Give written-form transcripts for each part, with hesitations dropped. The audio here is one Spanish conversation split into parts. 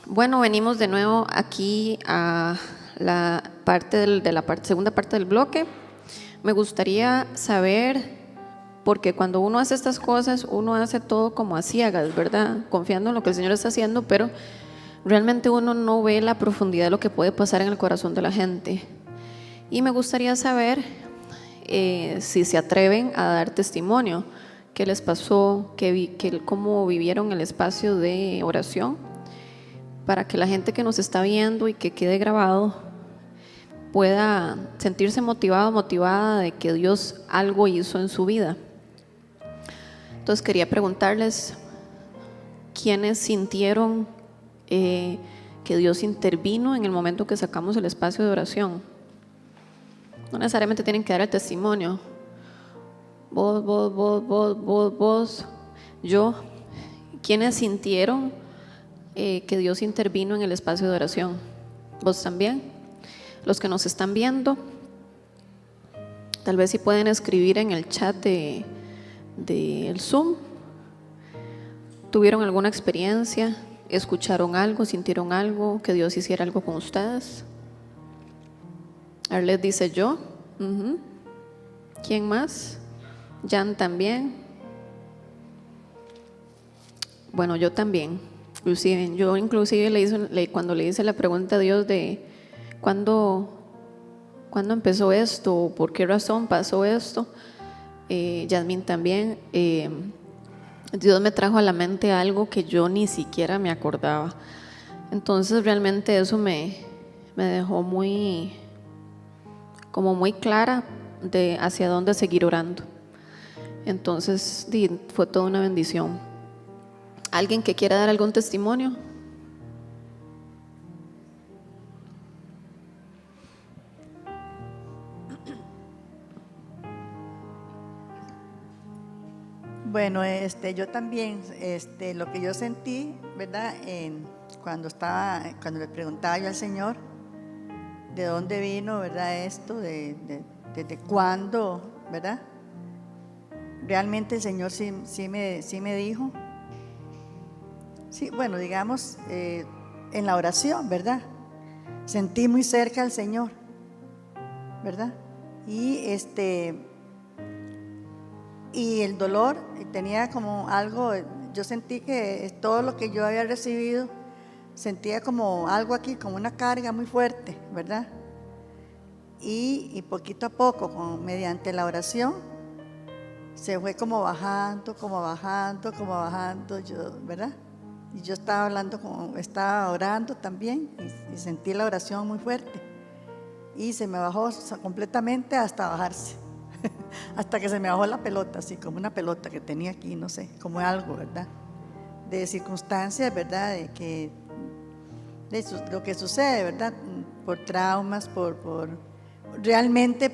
Bueno, venimos de nuevo aquí a la parte segunda parte del bloque. Me gustaría saber, porque cuando uno hace estas cosas, uno hace todo como a ciegas, ¿verdad? Confiando en lo que el Señor está haciendo, pero realmente uno no ve la profundidad de lo que puede pasar en el corazón de la gente. Y me gustaría saber si se atreven a dar testimonio, qué les pasó, cómo vivieron el espacio de oración, para que la gente que nos está viendo y que quede grabado pueda sentirse motivada de que Dios algo hizo en su vida. Entonces quería preguntarles, ¿quiénes sintieron que Dios intervino en el momento que sacamos el espacio de oración? No necesariamente tienen que dar el testimonio. Vos, yo. ¿Quiénes sintieron que Dios intervino en el espacio de oración? ¿Vos también? Los que nos están viendo, tal vez si pueden escribir en el chat del Zoom. ¿Tuvieron alguna experiencia? ¿Escucharon algo? ¿Sintieron algo? ¿Que Dios hiciera algo con ustedes? Arlet dice yo. ¿Quién más? Jan también. Bueno, yo también. Yo inclusive cuando le hice la pregunta a Dios de ¿cuándo empezó esto? ¿Por qué razón pasó esto? Yasmín también. Dios me trajo a la mente algo que yo ni siquiera me acordaba. Entonces realmente eso me dejó muy clara de hacia dónde seguir orando. Entonces fue toda una bendición. ¿Alguien que quiera dar algún testimonio? Bueno, yo también, lo que yo sentí, ¿verdad? Cuando le preguntaba yo al Señor de dónde vino, ¿verdad? Esto, desde cuándo, ¿verdad? Realmente el Señor sí me dijo. Sí, bueno, digamos, en la oración, ¿verdad? Sentí muy cerca al Señor, ¿verdad? Y el dolor, tenía como algo, yo sentí que todo lo que yo había recibido, sentía como algo aquí, como una carga muy fuerte, ¿verdad? Y poquito a poco, mediante la oración, se fue como bajando, ¿verdad? Y yo estaba orando también y sentí la oración muy fuerte. Y se me bajó completamente hasta bajarse. Hasta que se me bajó la pelota, así como una pelota que tenía aquí, no sé, como algo, ¿verdad? De circunstancias, ¿verdad? Lo que sucede, ¿verdad? Por traumas, realmente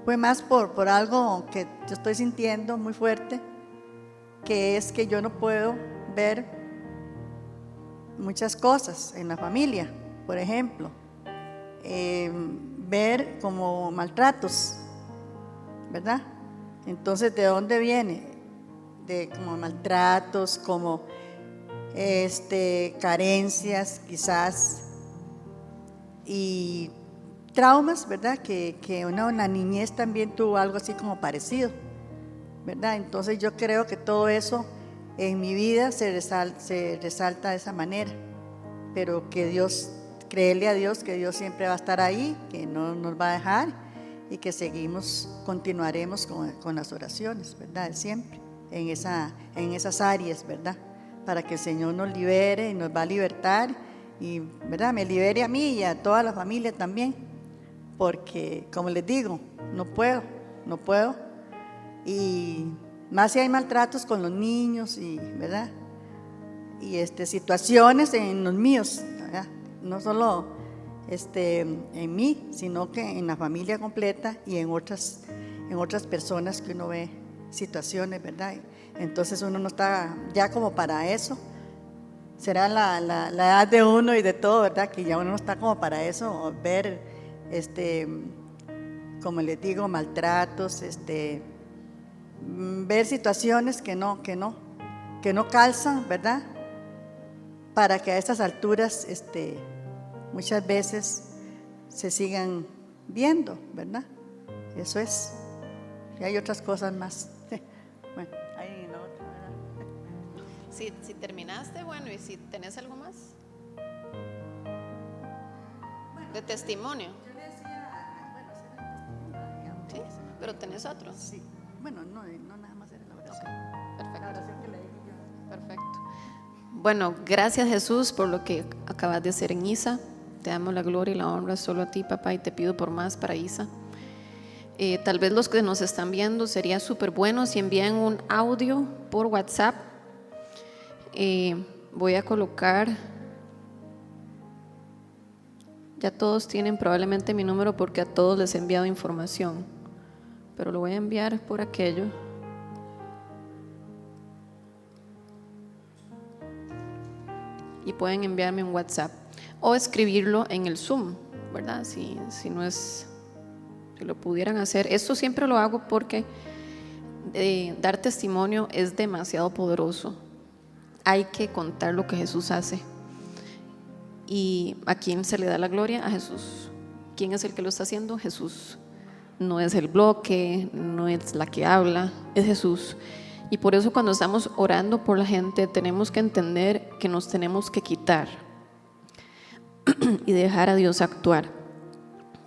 fue más por algo que yo estoy sintiendo muy fuerte, que es que yo no puedo ver muchas cosas en la familia, por ejemplo, ver como maltratos, ¿verdad? Entonces, ¿de dónde viene? De como maltratos, como carencias quizás, y traumas, ¿verdad? Que uno en la niñez también tuvo algo así como parecido, ¿verdad? Entonces yo creo que todo eso en mi vida se resalta de esa manera, pero que Dios, creerle a Dios que Dios siempre va a estar ahí, que no nos va a dejar, y que continuaremos con las oraciones, ¿verdad? Siempre en esas áreas, ¿verdad? Para que el Señor nos libere y nos va a libertar, y, ¿verdad? Me libere a mí y a toda la familia también, porque como les digo, no puedo, y más si hay maltratos con los niños, y, ¿verdad? Y situaciones en los míos, ¿verdad? No solo en mí, sino que en la familia completa y en otras personas que uno ve situaciones, ¿verdad? Entonces uno no está ya como para eso. Será la edad de uno y de todo, ¿verdad? Que ya uno no está como para eso, ver, como les digo, maltratos, ver situaciones que no calzan, ¿verdad? para que a estas alturas muchas veces se sigan viendo, ¿verdad? Eso es. Y hay otras cosas más. Bueno, ahí en la otra, ¿verdad? Si terminaste, bueno, y si tenés algo más de testimonio. Yo le decía, bueno, sí, testimonio, Sí, pero tenés otro. sí. Bueno, no nada más era la oración. Perfecto. La oración que le dije yo. Perfecto. Bueno, gracias Jesús por lo que acabas de hacer en Isa. Te damos la gloria y la honra solo a ti, papá, y te pido por más para Isa. Tal vez los que nos están viendo, sería súper bueno si envían un audio por WhatsApp. Voy a colocar, ya todos tienen probablemente mi número porque a todos les he enviado información, pero lo voy a enviar por aquello. Y pueden enviarme un WhatsApp o escribirlo en el Zoom, ¿verdad? Si no es, si lo pudieran hacer. Esto siempre lo hago porque dar testimonio es demasiado poderoso. Hay que contar lo que Jesús hace. ¿Y a quién se le da la gloria? A Jesús. ¿Quién es el que lo está haciendo? Jesús. No es el bloque, no es la que habla, es Jesús. Y por eso cuando estamos orando por la gente tenemos que entender que nos tenemos que quitar y dejar a Dios actuar.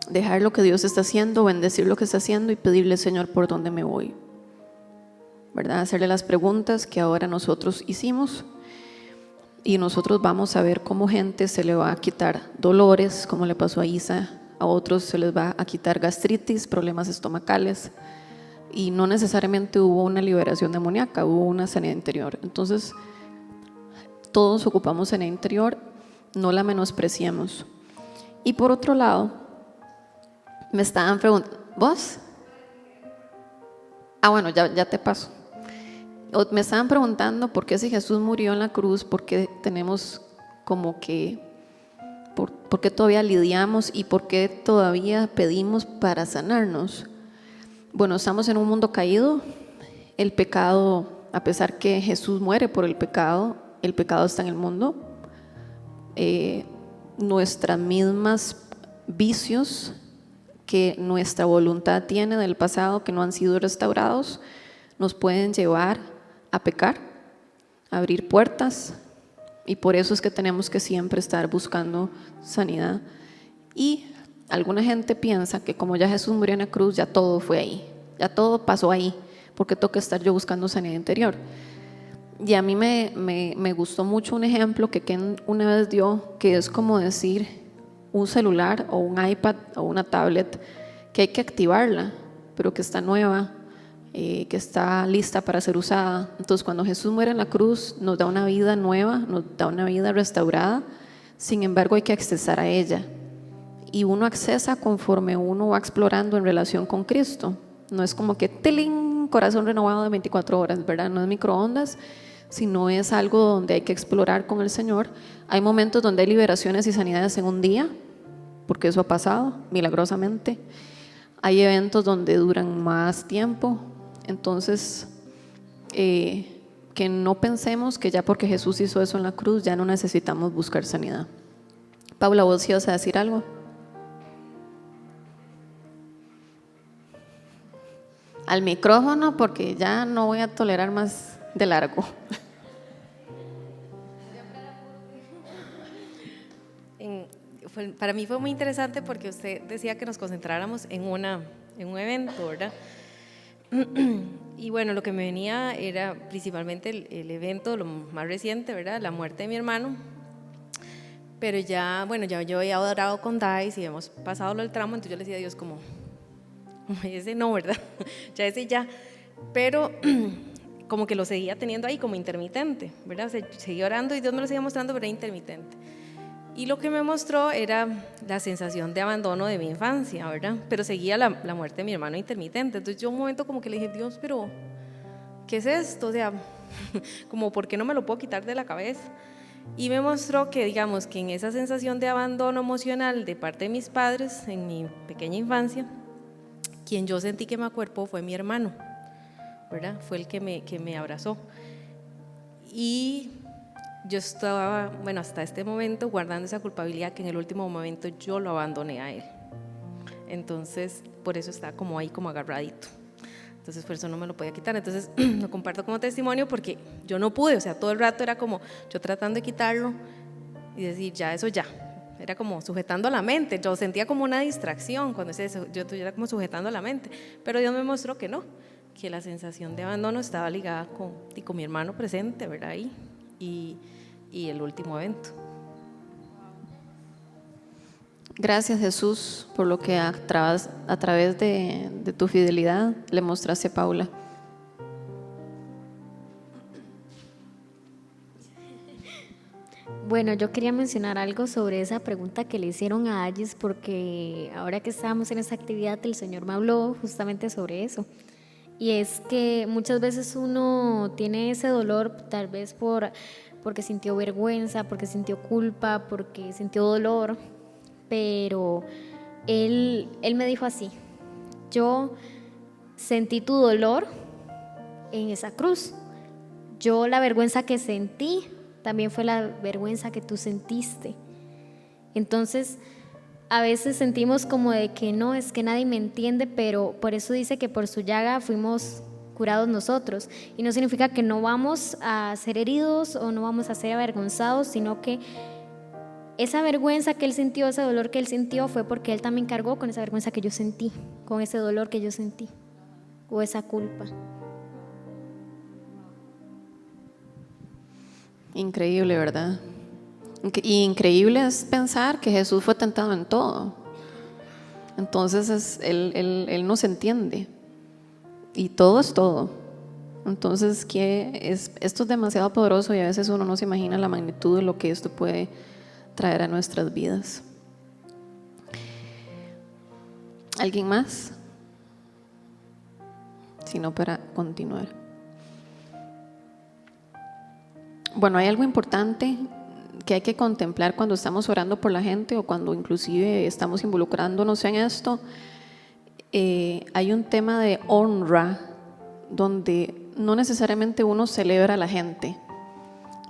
Dejar lo que Dios está haciendo, bendecir lo que está haciendo y pedirle, Señor, ¿por dónde me voy? ¿Verdad? Hacerle las preguntas que ahora nosotros hicimos. Y nosotros vamos a ver cómo gente se le va a quitar dolores, como le pasó a Isa. A otros se les va a quitar gastritis, problemas estomacales. Y no necesariamente hubo una liberación demoníaca, hubo una sanidad interior. Entonces, todos ocupamos sanidad interior, no la menospreciemos. Y por otro lado, me estaban preguntando, ¿vos? Bueno, ya te paso. Me estaban preguntando por qué si Jesús murió en la cruz, por qué tenemos como que, por qué todavía lidiamos y por qué todavía pedimos para sanarnos. Bueno, estamos en un mundo caído. El pecado, a pesar que Jesús muere por el pecado está en el mundo. Nuestras mismas vicios que nuestra voluntad tiene del pasado, que no han sido restaurados, nos pueden llevar a pecar, a abrir puertas, y por eso es que tenemos que siempre estar buscando sanidad. Y alguna gente piensa que como ya Jesús murió en la cruz, ya todo fue ahí, ya todo pasó ahí, porque tengo que estar yo buscando sanidad interior. Y a mí me gustó mucho un ejemplo que Ken una vez dio, que es como decir un celular o un iPad o una tablet que hay que activarla, pero que está nueva, que está lista para ser usada. Entonces cuando Jesús muere en la cruz nos da una vida nueva, nos da una vida restaurada. Sin embargo hay que accesar a ella, y uno accesa conforme uno va explorando en relación con Cristo. No es como que ¡tiling! Corazón renovado de 24 horas, ¿verdad? No es microondas, sino es algo donde hay que explorar con el Señor. Hay momentos donde hay liberaciones y sanidades en un día, porque eso ha pasado milagrosamente. Hay eventos donde duran más tiempo. Entonces, que no pensemos que ya porque Jesús hizo eso en la cruz, ya no necesitamos buscar sanidad. Paula, ¿vos ibas a decir algo? Al micrófono, porque ya no voy a tolerar más de largo. Para mí fue muy interesante porque usted decía que nos concentráramos en un evento, ¿verdad? Y bueno, lo que me venía era principalmente el evento, lo más reciente, ¿verdad? La muerte de mi hermano. Pero ya, bueno, ya yo había orado con Dice y hemos pasado el tramo, entonces yo le decía a Dios como ese no, ¿verdad? Ya ese ya. Pero como que lo seguía teniendo ahí como intermitente, ¿verdad? O sea, seguía orando y Dios me lo seguía mostrando, pero era intermitente. Y lo que me mostró era la sensación de abandono de mi infancia, ¿verdad? Pero seguía la muerte de mi hermano intermitente. Entonces yo un momento como que le dije, Dios, pero ¿qué es esto? O sea, como ¿por qué no me lo puedo quitar de la cabeza? Y me mostró que, digamos, que en esa sensación de abandono emocional de parte de mis padres en mi pequeña infancia, quien yo sentí que me acuerpó fue mi hermano, ¿verdad? Fue el que me abrazó. Y yo estaba, bueno, hasta este momento guardando esa culpabilidad que en el último momento yo lo abandoné a él. Entonces, por eso está como ahí, como agarradito. Entonces, por eso no me lo podía quitar. Entonces, lo comparto como testimonio porque yo no pude, o sea, todo el rato era como yo tratando de quitarlo y decir, ya, eso ya. Era como sujetando a la mente. Yo sentía como una distracción cuando yo era como sujetando a la mente. Pero Dios me mostró que no, que la sensación de abandono estaba ligada con mi hermano presente, ¿verdad? Ahí. Y el último evento. Gracias, Jesús, por lo que a través de tu fidelidad le mostraste a Paula. Bueno, yo quería mencionar algo sobre esa pregunta que le hicieron a Agis, porque ahora que estábamos en esa actividad el Señor me habló justamente sobre eso. Y es que muchas veces uno tiene ese dolor tal vez porque sintió vergüenza, porque sintió culpa, porque sintió dolor, pero él me dijo así: yo sentí tu dolor en esa cruz, yo la vergüenza que sentí también fue la vergüenza que tú sentiste. Entonces, a veces sentimos como de que no, es que nadie me entiende, pero por eso dice que por su llaga fuimos curados nosotros. Y no significa que no vamos a ser heridos o no vamos a ser avergonzados, sino que esa vergüenza que él sintió, ese dolor que él sintió, fue porque él también cargó con esa vergüenza que yo sentí, con ese dolor que yo sentí, o esa culpa. Increíble, ¿verdad? Y increíble es pensar que Jesús fue tentado en todo. Entonces él nos entiende. Y todo es todo. Entonces esto es demasiado poderoso y a veces uno no se imagina la magnitud de lo que esto puede traer a nuestras vidas. ¿Alguien más? Si no, para continuar. Bueno, hay algo importante que hay que contemplar cuando estamos orando por la gente o cuando inclusive estamos involucrándonos en esto. Hay un tema de honra donde no necesariamente uno celebra a la gente,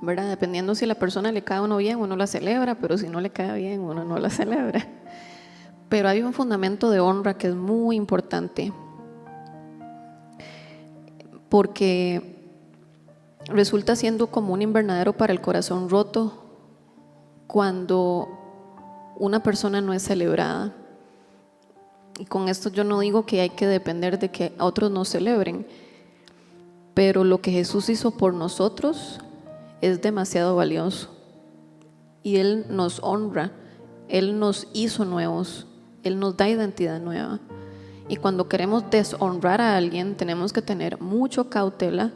¿verdad? Dependiendo si la persona le cae a uno bien, uno la celebra, pero si no le cae bien, uno no la celebra. Pero hay un fundamento de honra que es muy importante, porque resulta siendo como un invernadero para el corazón roto cuando una persona no es celebrada. Y con esto yo no digo que hay que depender de que otros nos celebren, pero lo que Jesús hizo por nosotros es demasiado valioso. Y Él nos honra, Él nos hizo nuevos, Él nos da identidad nueva. Y cuando queremos deshonrar a alguien, tenemos que tener mucha cautela,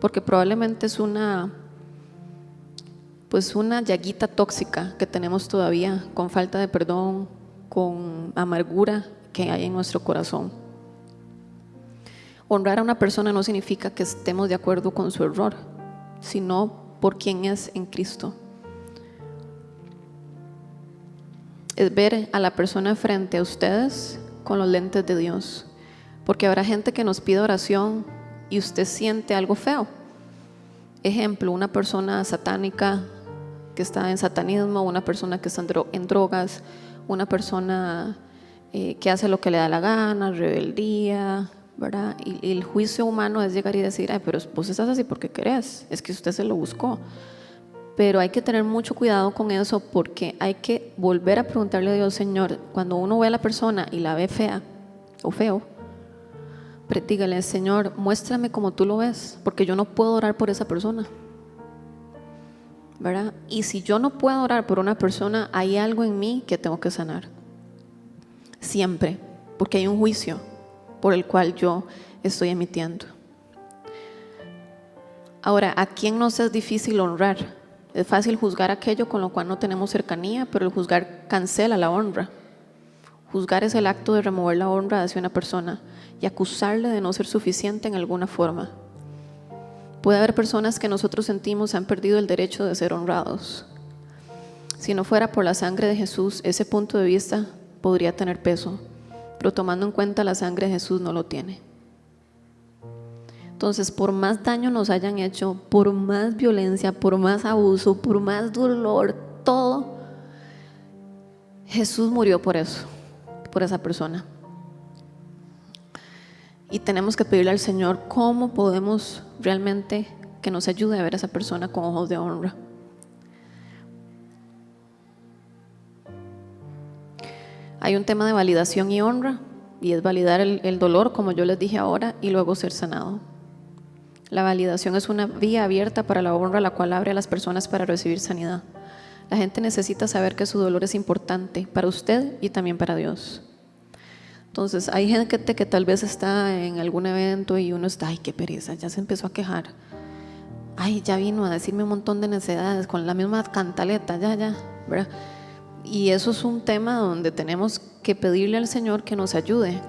porque probablemente es una llaguita tóxica que tenemos todavía, con falta de perdón, con amargura que hay en nuestro corazón. Honrar a una persona no significa que estemos de acuerdo con su error, sino por quién es en Cristo. Es ver a la persona frente a ustedes con los lentes de Dios, porque habrá gente que nos pide oración y usted siente algo feo. Ejemplo, una persona satánica que está en satanismo, una persona que está en drogas, una persona que hace lo que le da la gana, rebeldía, ¿verdad? Y el juicio humano es llegar y decir: ay, pero vos estás así porque querés, es que usted se lo buscó. Pero hay que tener mucho cuidado con eso, porque hay que volver a preguntarle a Dios: Señor, cuando uno ve a la persona y la ve fea o feo, dígale: Señor, muéstrame como tú lo ves, porque yo no puedo orar por esa persona, ¿verdad? Y si yo no puedo orar por una persona, hay algo en mí que tengo que sanar siempre, porque hay un juicio por el cual yo estoy emitiendo. Ahora, ¿a quién nos es difícil honrar? Es fácil juzgar aquello con lo cual no tenemos cercanía, pero el juzgar cancela la honra. Juzgar es el acto de remover la honra hacia una persona y acusarle de no ser suficiente en alguna forma. Puede haber personas que nosotros sentimos han perdido el derecho de ser honrados. Si no fuera por la sangre de Jesús, ese punto de vista podría tener peso, pero tomando en cuenta la sangre de Jesús no lo tiene. Entonces, por más daño nos hayan hecho, por más violencia, por más abuso, por más dolor, todo, Jesús murió por eso, por esa persona. Y tenemos que pedirle al Señor cómo podemos realmente que nos ayude a ver a esa persona con ojos de honra. Hay un tema de validación y honra, y es validar el dolor, como yo les dije ahora, y luego ser sanado. La validación es una vía abierta para la honra, la cual abre a las personas para recibir sanidad. La gente necesita saber que su dolor es importante para usted y también para Dios. Entonces, hay gente que tal vez está en algún evento y uno está, ay, qué pereza, ya se empezó a quejar. Ay, ya vino a decirme un montón de necedades con la misma cantaleta, ya, ¿verdad? Y eso es un tema donde tenemos que pedirle al Señor que nos ayude,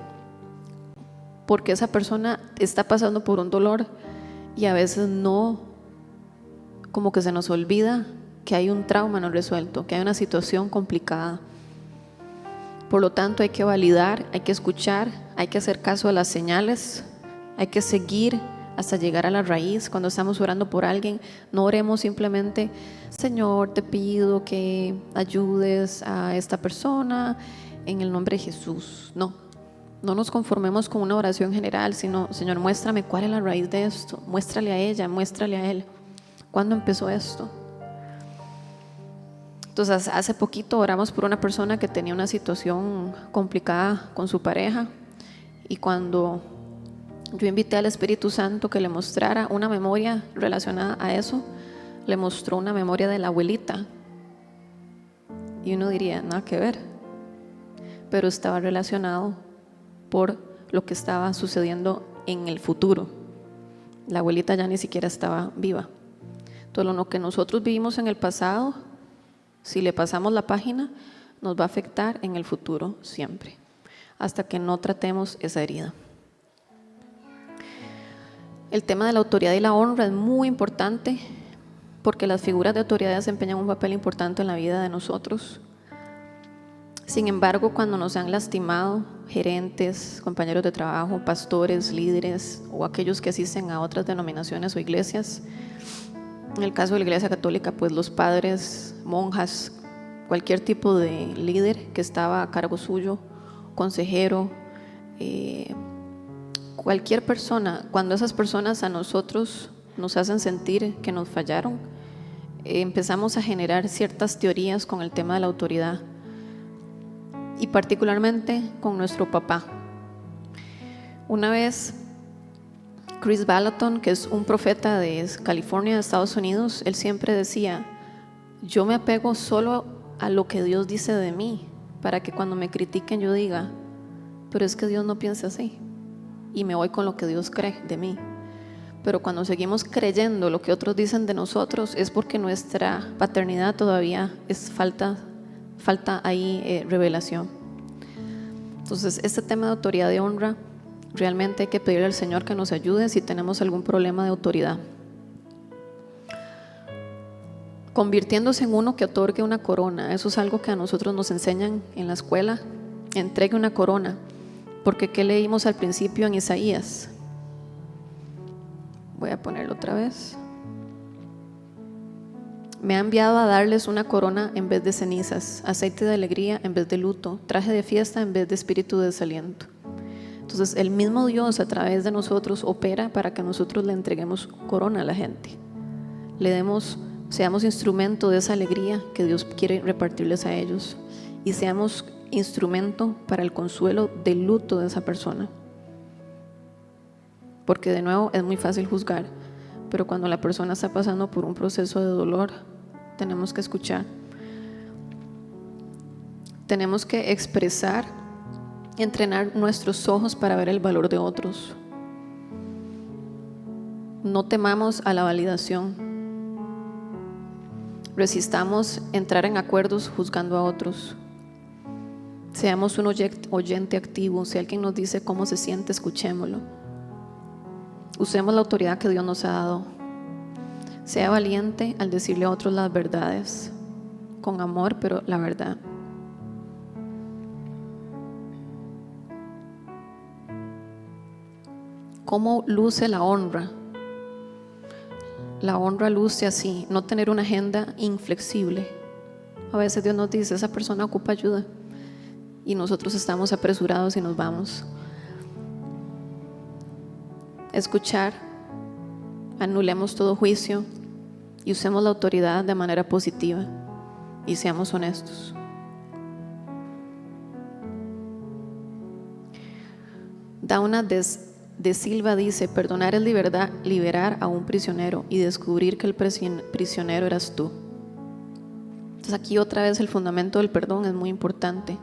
porque esa persona está pasando por un dolor y a veces no, como que se nos olvida que hay un trauma no resuelto, que hay una situación complicada. Por lo tanto, hay que validar, hay que escuchar, hay que hacer caso a las señales, hay que seguir hasta llegar a la raíz. Cuando estamos orando por alguien, no oremos simplemente, Señor, te pido que ayudes a esta persona en el nombre de Jesús. No nos conformemos con una oración general, sino, Señor, muéstrame cuál es la raíz de esto, muéstrale a ella, muéstrale a él, ¿cuándo empezó esto? Entonces, hace poquito oramos por una persona que tenía una situación complicada con su pareja, y cuando yo invité al Espíritu Santo que le mostrara una memoria relacionada a eso, le mostró una memoria de la abuelita. Y uno diría, nada que ver, pero estaba relacionado por lo que estaba sucediendo en el futuro. La abuelita ya ni siquiera estaba viva. Todo lo que nosotros vivimos en el pasado, si le pasamos la página, nos va a afectar en el futuro siempre, hasta que no tratemos esa herida. El tema de la autoridad y la honra es muy importante, porque las figuras de autoridad desempeñan un papel importante en la vida de nosotros. Sin embargo, cuando nos han lastimado, gerentes, compañeros de trabajo, pastores, líderes o aquellos que asisten a otras denominaciones o iglesias, en el caso de la Iglesia Católica, pues los padres, monjas, cualquier tipo de líder que estaba a cargo suyo, consejero, cualquier persona, cuando esas personas a nosotros nos hacen sentir que nos fallaron, empezamos a generar ciertas teorías con el tema de la autoridad, y particularmente con nuestro papá. Una vez Chris Balaton, que es un profeta de California, de Estados Unidos, él siempre decía, yo me apego solo a lo que Dios dice de mí, para que cuando me critiquen yo diga, pero es que Dios no piensa así, y me voy con lo que Dios cree de mí. Pero cuando seguimos creyendo lo que otros dicen de nosotros, es porque nuestra paternidad todavía falta ahí revelación. Entonces, este tema de autoridad y honra, realmente hay que pedirle al Señor que nos ayude si tenemos algún problema de autoridad. Convirtiéndose en uno que otorgue una corona, eso es algo que a nosotros nos enseñan en la escuela, entregue una corona, porque ¿qué leímos al principio en Isaías? Voy a ponerlo otra vez. Me ha enviado a darles una corona en vez de cenizas, aceite de alegría en vez de luto, traje de fiesta en vez de espíritu de desaliento. Entonces, el mismo Dios a través de nosotros opera para que nosotros le entreguemos corona a la gente. Seamos instrumento de esa alegría que Dios quiere repartirles a ellos, y seamos instrumento para el consuelo del luto de esa persona. Porque de nuevo es muy fácil juzgar, pero cuando la persona está pasando por un proceso de dolor, tenemos que escuchar. Tenemos que expresar, entrenar nuestros ojos para ver el valor de otros. No temamos a la validación. Resistamos entrar en acuerdos juzgando a otros. Seamos un oyente activo. Si alguien nos dice cómo se siente, escuchémoslo. Usemos la autoridad que Dios nos ha dado. Sea valiente al decirle a otros las verdades, con amor, pero la verdad. ¿Cómo luce la honra? La honra luce así, no tener una agenda inflexible. A veces Dios nos dice, esa persona ocupa ayuda y nosotros estamos apresurados y nos vamos. Escuchar, anulemos todo juicio y usemos la autoridad de manera positiva y seamos honestos. Dauna de Silva dice, perdonar es liberar a un prisionero y descubrir que el prisionero eras tú. Entonces aquí otra vez el fundamento del perdón es muy importante.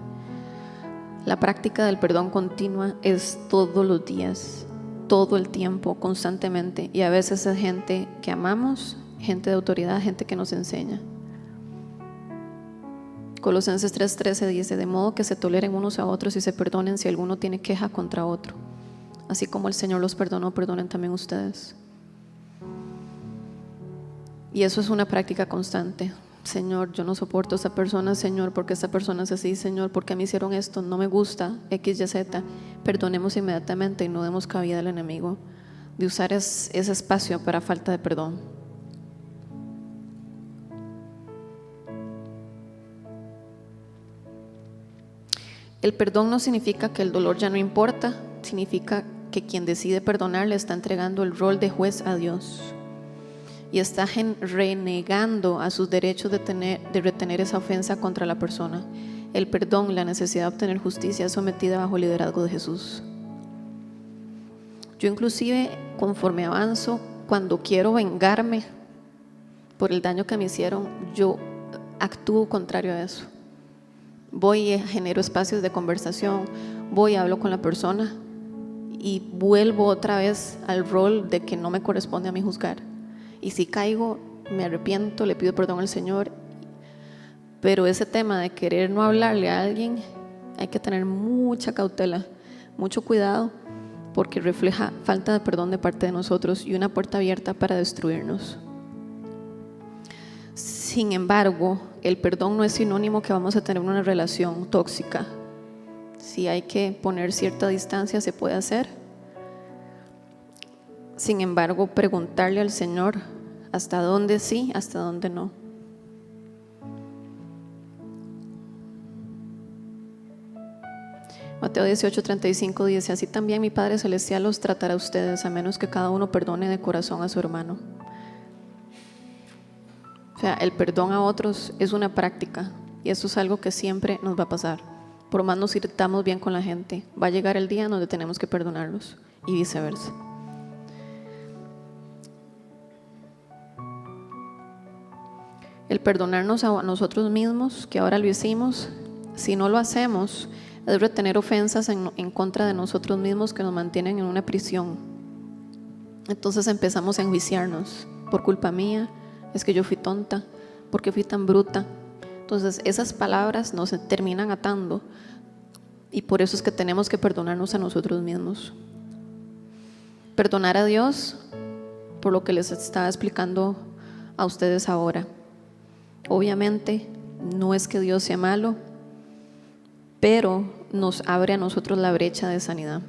La práctica del perdón continua es todos los días, todo el tiempo, constantemente, y a veces es gente que amamos, gente de autoridad, gente que nos enseña. Colosenses 3:13 dice, de modo que se toleren unos a otros y se perdonen si alguno tiene queja contra otro. Así como el Señor los perdonó, perdonen también ustedes. Y eso es una práctica constante. Señor, yo no soporto a esa persona, Señor, porque esta persona es así, Señor, porque me hicieron esto, no me gusta, X, Y, Z. Perdonemos inmediatamente y no demos cabida al enemigo de usar ese espacio para falta de perdón. El perdón no significa que el dolor ya no importa, significa que quien decide perdonar le está entregando el rol de juez a Dios y está renegando a sus derechos de retener esa ofensa contra la persona. El perdón, la necesidad de obtener justicia es sometida bajo el liderazgo de Jesús. Yo inclusive, conforme avanzo, cuando quiero vengarme por el daño que me hicieron, yo actúo contrario a eso. Voy y genero espacios de conversación, voy y hablo con la persona y vuelvo otra vez al rol de que no me corresponde a mí juzgar. Y si caigo, me arrepiento, le pido perdón al Señor. Pero ese tema de querer no hablarle a alguien, hay que tener mucha cautela, mucho cuidado, porque refleja falta de perdón de parte de nosotros y una puerta abierta para destruirnos. Sin embargo, el perdón no es sinónimo que vamos a tener una relación tóxica. Si hay que poner cierta distancia, se puede hacer. Sin embargo, preguntarle al Señor hasta dónde sí, hasta dónde no. Mateo 18:35 dice, así también mi Padre Celestial los tratará a ustedes, a menos que cada uno perdone de corazón a su hermano. O sea, el perdón a otros es una práctica y eso es algo que siempre nos va a pasar. Por más nos irritamos bien con la gente, va a llegar el día donde tenemos que perdonarlos y viceversa. El perdonarnos a nosotros mismos, que ahora lo hicimos, si no lo hacemos, es retener ofensas en contra de nosotros mismos que nos mantienen en una prisión. Entonces empezamos a enjuiciarnos, por culpa mía, es que yo fui tonta, porque fui tan bruta. Entonces esas palabras nos terminan atando y por eso es que tenemos que perdonarnos a nosotros mismos. Perdonar a Dios por lo que les estaba explicando a ustedes ahora. Obviamente no es que Dios sea malo, pero nos abre a nosotros la brecha de sanidad.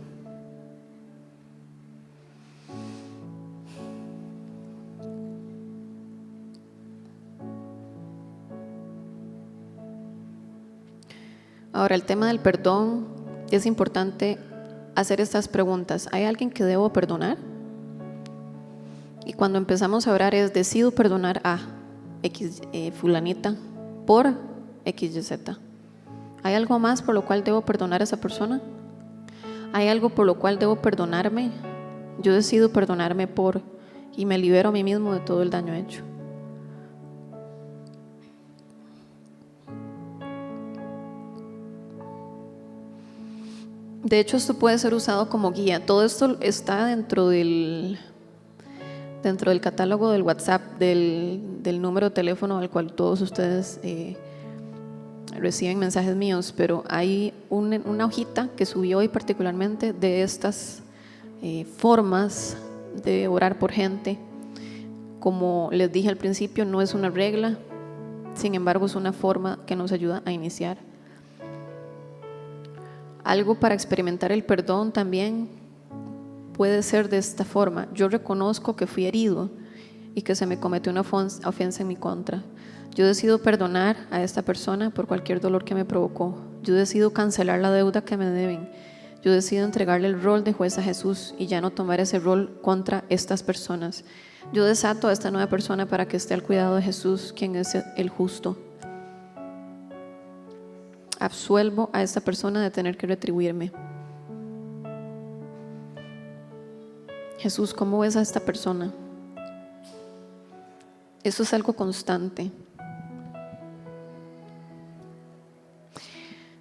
Ahora, el tema del perdón, es importante hacer estas preguntas. ¿Hay alguien que debo perdonar? Y cuando empezamos a orar es, decido perdonar a X, fulanita por X, Y, Z. ¿Hay algo más por lo cual debo perdonar a esa persona? ¿Hay algo por lo cual debo perdonarme? Yo decido perdonarme y me libero a mí mismo de todo el daño hecho. De hecho, esto puede ser usado como guía. Todo esto está dentro del catálogo del WhatsApp, del número de teléfono al cual todos ustedes reciben mensajes míos, pero hay una hojita que subí hoy particularmente de estas formas de orar por gente. Como les dije al principio, no es una regla, sin embargo es una forma que nos ayuda a iniciar. Algo para experimentar el perdón también puede ser de esta forma: yo reconozco que fui herido y que se me cometió una ofensa en mi contra. Yo decido perdonar a esta persona por cualquier dolor que me provocó. Yo decido cancelar la deuda que me deben. Yo decido entregarle el rol de juez a Jesús y ya no tomar ese rol contra estas personas. Yo desato a esta nueva persona para que esté al cuidado de Jesús, quien es el justo. Absuelvo a esta persona de tener que retribuirme. Jesús, ¿cómo ves a esta persona? Eso es algo constante.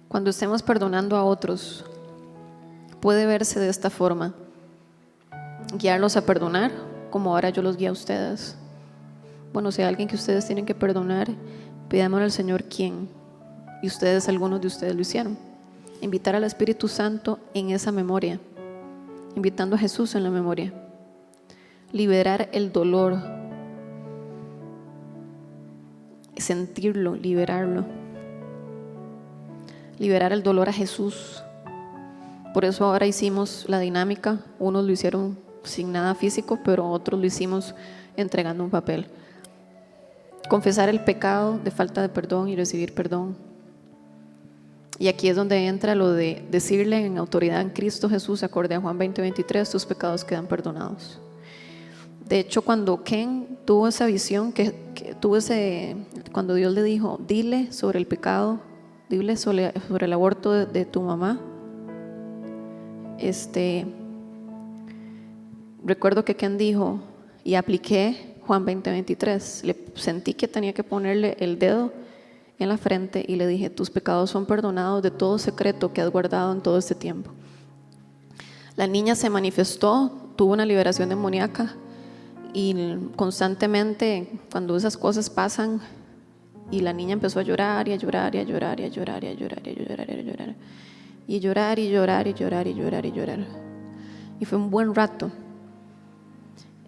Cuando estemos perdonando a otros, puede verse de esta forma: guiarlos a perdonar, como ahora yo los guío a ustedes. Bueno, si hay alguien que ustedes tienen que perdonar, pidámosle al Señor quién, y ustedes, algunos de ustedes lo hicieron. Invitar al Espíritu Santo en esa memoria, invitando a Jesús en la memoria. Liberar el dolor, sentirlo, liberarlo. Liberar el dolor a Jesús. Por eso ahora hicimos la dinámica. Unos lo hicieron sin nada físico, pero otros lo hicimos entregando un papel. Confesar el pecado de falta de perdón y recibir perdón. Y aquí es donde entra lo de decirle en autoridad en Cristo Jesús, acorde a Juan 20:23, tus pecados quedan perdonados. De hecho, cuando Ken tuvo esa visión, cuando Dios le dijo, dile sobre el pecado, dile sobre el aborto de tu mamá, recuerdo que Ken dijo, y apliqué Juan 20:23, le sentí que tenía que ponerle el dedo en la frente y le dije, tus pecados son perdonados de todo secreto que has guardado en todo este tiempo. La niña se manifestó, tuvo una liberación demoníaca, y constantemente cuando esas cosas pasan, y la niña empezó a llorar y a llorar y a llorar y a llorar y a llorar y a llorar y a llorar y llorar y llorar y llorar y llorar y llorar, y fue un buen rato.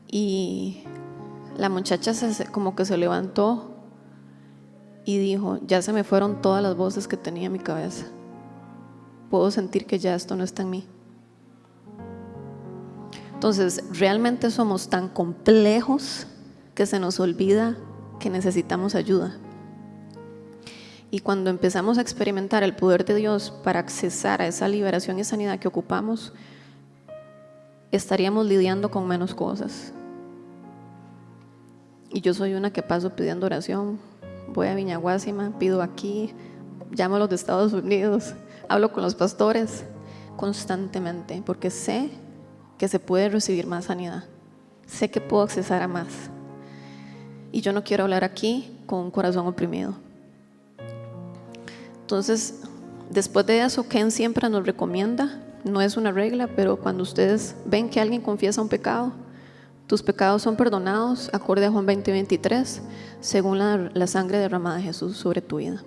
Y la muchacha como que se levantó y dijo, ya se me fueron todas las voces que tenía en mi cabeza, puedo sentir que ya esto no está en mí. Entonces, realmente somos tan complejos que se nos olvida que necesitamos ayuda. Y cuando empezamos a experimentar el poder de Dios para accesar a esa liberación y sanidad que ocupamos, estaríamos lidiando con menos cosas. Y yo soy una que paso pidiendo oración. Voy a Viñaguásima, pido aquí, llamo a los de Estados Unidos, hablo con los pastores constantemente, porque sé que se puede recibir más sanidad, sé que puedo accesar a más, y yo no quiero hablar aquí con un corazón oprimido. Entonces, después de eso, Ken siempre nos recomienda, no es una regla, pero cuando ustedes ven que alguien confiesa un pecado, tus pecados son perdonados, acorde a Juan 20:23, según la sangre derramada de Jesús sobre tu vida.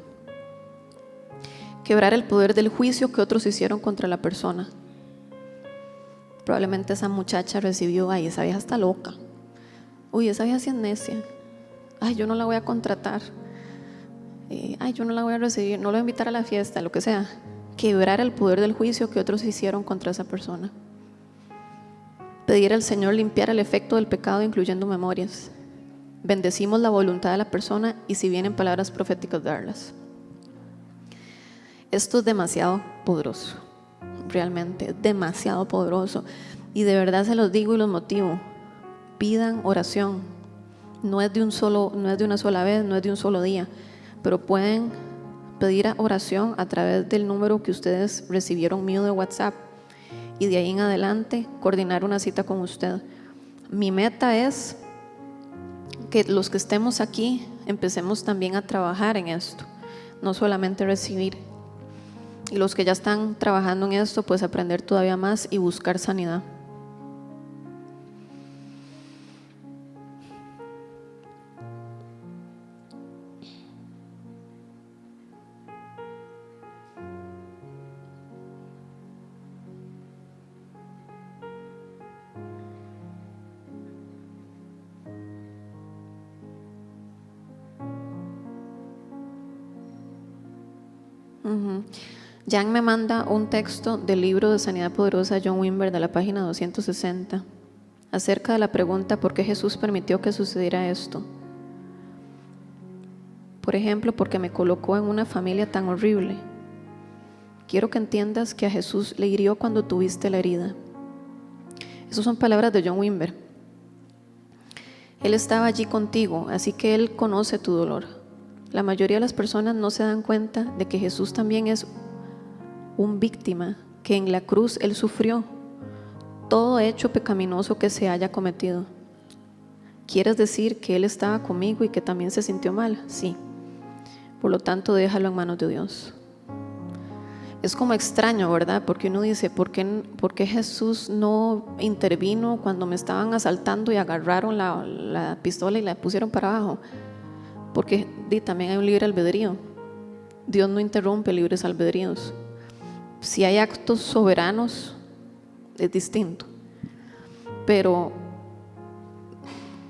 Quebrar el poder del juicio que otros hicieron contra la persona. Probablemente esa muchacha recibió, ay, esa vieja está loca, uy, esa vieja sí es necia, ay, yo no la voy a contratar, ay, yo no la voy a recibir, no la voy a invitar a la fiesta, lo que sea. Quebrar el poder del juicio que otros hicieron contra esa persona. Pedir al Señor limpiar el efecto del pecado, incluyendo memorias. Bendecimos la voluntad de la persona y si vienen palabras proféticas, darlas. Esto es demasiado poderoso, realmente demasiado poderoso, y de verdad se los digo y los motivo: pidan oración. No es de una sola vez, no es de un solo día, pero pueden pedir oración a través del número que ustedes recibieron mío de WhatsApp, y de ahí en adelante coordinar una cita con usted. Mi meta es que los que estemos aquí empecemos también a trabajar en esto, no solamente recibir. Y los que ya están trabajando en esto, pues aprender todavía más y buscar sanidad. Jan me manda un texto del libro de Sanidad Poderosa de John Wimber de la página 260 acerca de la pregunta ¿por qué Jesús permitió que sucediera esto? Por ejemplo, porque me colocó en una familia tan horrible. Quiero que entiendas que a Jesús le hirió cuando tuviste la herida. Esas son palabras de John Wimber. Él estaba allí contigo, así que Él conoce tu dolor. La mayoría de las personas no se dan cuenta de que Jesús también es un víctima, que en la cruz Él sufrió todo hecho pecaminoso que se haya cometido. ¿Quieres decir que Él estaba conmigo y que también se sintió mal? Sí. Por lo tanto, déjalo en manos de Dios. Es como extraño, ¿verdad? Porque uno dice, ¿por qué Jesús no intervino cuando me estaban asaltando y agarraron la pistola y la pusieron para abajo? Porque también hay un libre albedrío. Dios no interrumpe libres albedríos. Si hay actos soberanos, es distinto. Pero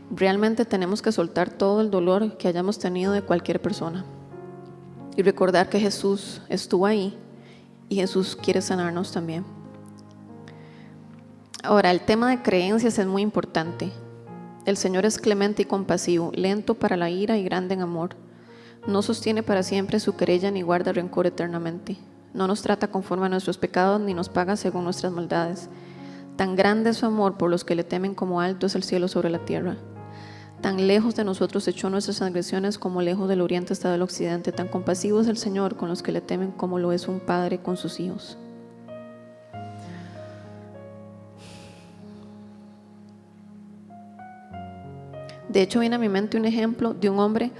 realmente tenemos que soltar todo el dolor que hayamos tenido de cualquier persona y recordar que Jesús estuvo ahí y Jesús quiere sanarnos también. Ahora, el tema de creencias es muy importante. El Señor es clemente y compasivo, lento para la ira y grande en amor. No sostiene para siempre su querella ni guarda rencor eternamente. No nos trata conforme a nuestros pecados ni nos paga según nuestras maldades. Tan grande es su amor por los que le temen como alto es el cielo sobre la tierra. Tan lejos de nosotros echó nuestras transgresiones como lejos del oriente está del occidente. Tan compasivo es el Señor con los que le temen como lo es un padre con sus hijos. De hecho, viene a mi mente un ejemplo de un hombre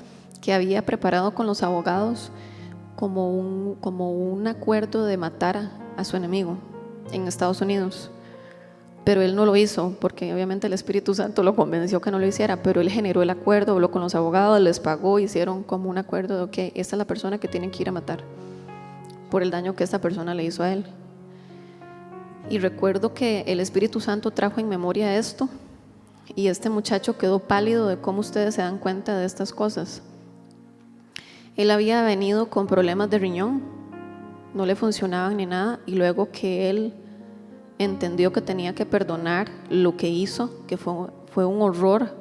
que había preparado con los abogados como un acuerdo de matar a su enemigo en Estados Unidos. Pero él no lo hizo porque obviamente el Espíritu Santo lo convenció que no lo hiciera, pero él generó el acuerdo, habló con los abogados, les pagó, hicieron como un acuerdo de ok, esta es la persona que tienen que ir a matar por el daño que esta persona le hizo a él. Y recuerdo que el Espíritu Santo trajo en memoria esto y este muchacho quedó pálido de cómo ustedes se dan cuenta de estas cosas. Él había venido con problemas de riñón, no le funcionaban ni nada, y luego que él entendió que tenía que perdonar lo que hizo, que fue un horror,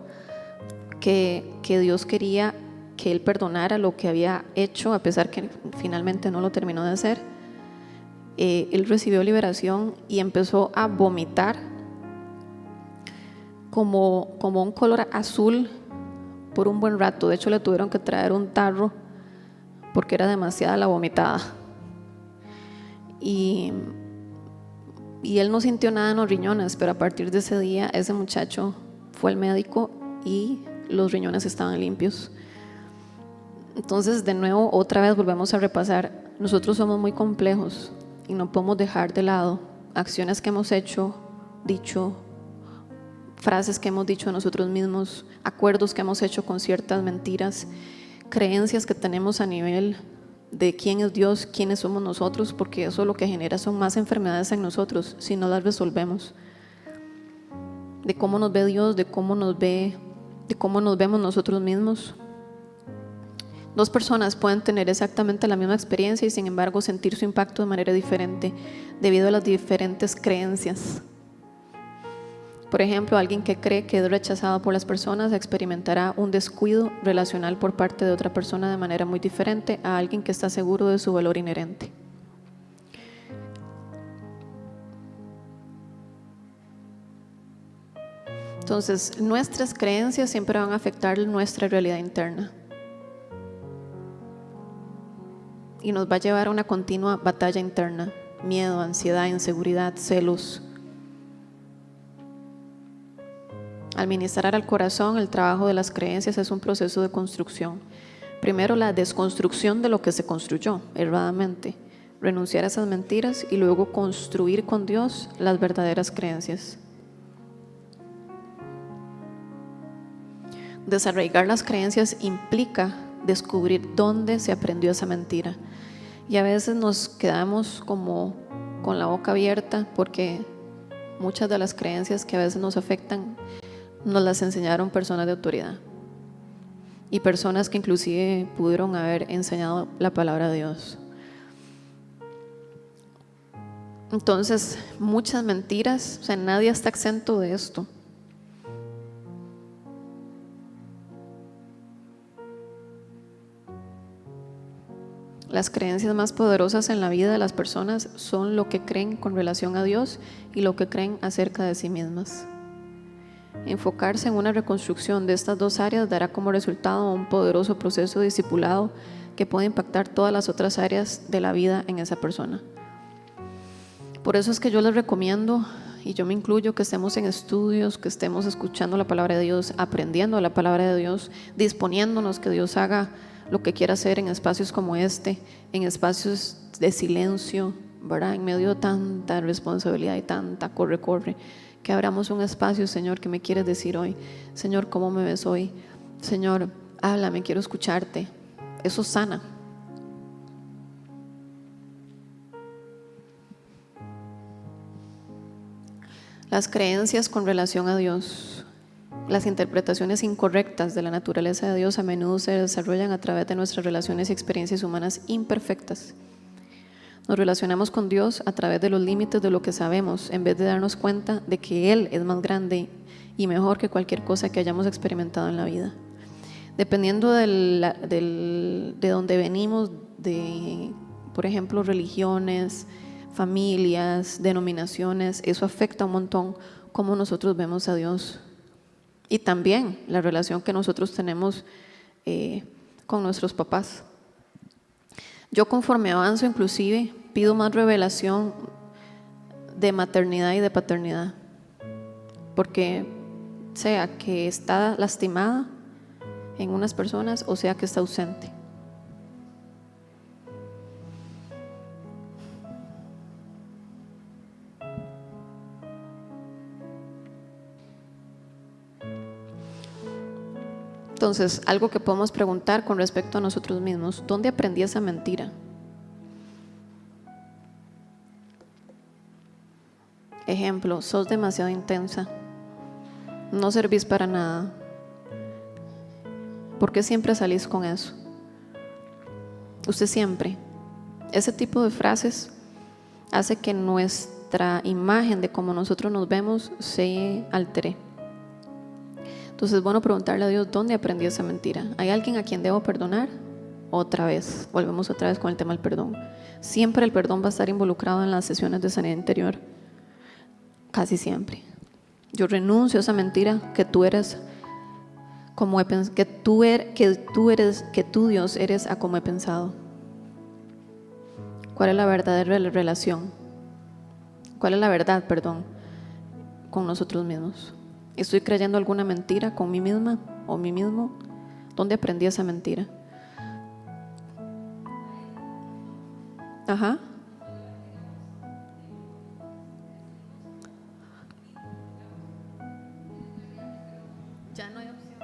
que Dios quería que él perdonara lo que había hecho, a pesar que finalmente no lo terminó de hacer. Él recibió liberación y empezó a vomitar como un color azul por un buen rato. De hecho, le tuvieron que traer un tarro porque era demasiada la vomitada. Y él no sintió nada en los riñones, pero a partir de ese día ese muchacho fue al médico y los riñones estaban limpios. Entonces, de nuevo, otra vez volvemos a repasar. Nosotros somos muy complejos y no podemos dejar de lado acciones que hemos hecho, dicho, frases que hemos dicho a nosotros mismos, acuerdos que hemos hecho con ciertas mentiras, creencias que tenemos a nivel de quién es Dios, quiénes somos nosotros, porque eso lo que genera son más enfermedades en nosotros si no las resolvemos. De cómo nos ve Dios, de cómo nos vemos nosotros mismos. Dos personas pueden tener exactamente la misma experiencia y sin embargo sentir su impacto de manera diferente debido a las diferentes creencias. Por ejemplo, alguien que cree que es rechazado por las personas experimentará un descuido relacional por parte de otra persona de manera muy diferente a alguien que está seguro de su valor inherente. Entonces, nuestras creencias siempre van a afectar nuestra realidad interna y nos va a llevar a una continua batalla interna: miedo, ansiedad, inseguridad, celos. Al ministrar al corazón, el trabajo de las creencias es un proceso de construcción. Primero, la desconstrucción de lo que se construyó erradamente, renunciar a esas mentiras y luego construir con Dios las verdaderas creencias. Desarraigar las creencias implica descubrir dónde se aprendió esa mentira. Y a veces nos quedamos como con la boca abierta porque muchas de las creencias que a veces nos afectan nos las enseñaron personas de autoridad y personas que inclusive pudieron haber enseñado la palabra de Dios. Entonces, muchas mentiras, o sea, nadie está exento de esto. Las creencias más poderosas en la vida de las personas son lo que creen con relación a Dios y lo que creen acerca de sí mismas. Enfocarse en una reconstrucción de estas dos áreas dará como resultado un poderoso proceso de discipulado que puede impactar todas las otras áreas de la vida en esa persona. Por eso es que yo les recomiendo, y yo me incluyo, que estemos en estudios, que estemos escuchando la palabra de Dios, aprendiendo la palabra de Dios, disponiéndonos que Dios haga lo que quiera hacer en espacios como este, en espacios de silencio, ¿verdad? En medio de tanta responsabilidad y tanta corre, que abramos un espacio. Señor, ¿qué me quieres decir hoy? Señor, ¿cómo me ves hoy? Señor, háblame, quiero escucharte. Eso sana. Las creencias con relación a Dios, las interpretaciones incorrectas de la naturaleza de Dios a menudo se desarrollan a través de nuestras relaciones y experiencias humanas imperfectas. Nos relacionamos con Dios a través de los límites de lo que sabemos, en vez de darnos cuenta de que Él es más grande y mejor que cualquier cosa que hayamos experimentado en la vida. Dependiendo de dónde venimos, de, por ejemplo, religiones, familias, denominaciones, eso afecta un montón cómo nosotros vemos a Dios. Y también la relación que nosotros tenemos con nuestros papás. Yo, conforme avanzo, inclusive pido más revelación de maternidad y de paternidad, porque sea que está lastimada en unas personas o sea que está ausente. Entonces, algo que podemos preguntar con respecto a nosotros mismos: ¿dónde aprendí esa mentira? Ejemplo: sos demasiado intensa, no servís para nada. ¿Por qué siempre salís con eso? Usted siempre. Ese tipo de frases hace que nuestra imagen de cómo nosotros nos vemos se altere. Entonces es bueno preguntarle a Dios: ¿dónde aprendí esa mentira? ¿Hay alguien a quien debo perdonar? Otra vez, volvemos otra vez con el tema del perdón. Siempre el perdón va a estar involucrado en las sesiones de sanidad interior. Casi siempre. Yo renuncio a esa mentira que tú eres como he pensado, que tú Dios eres a como he pensado. ¿Cuál es la verdadera relación? ¿Cuál es la verdad, con nosotros mismos? ¿Estoy creyendo alguna mentira con mí misma o mí mismo? ¿Dónde aprendí esa mentira? Ajá. Ya no hay opción.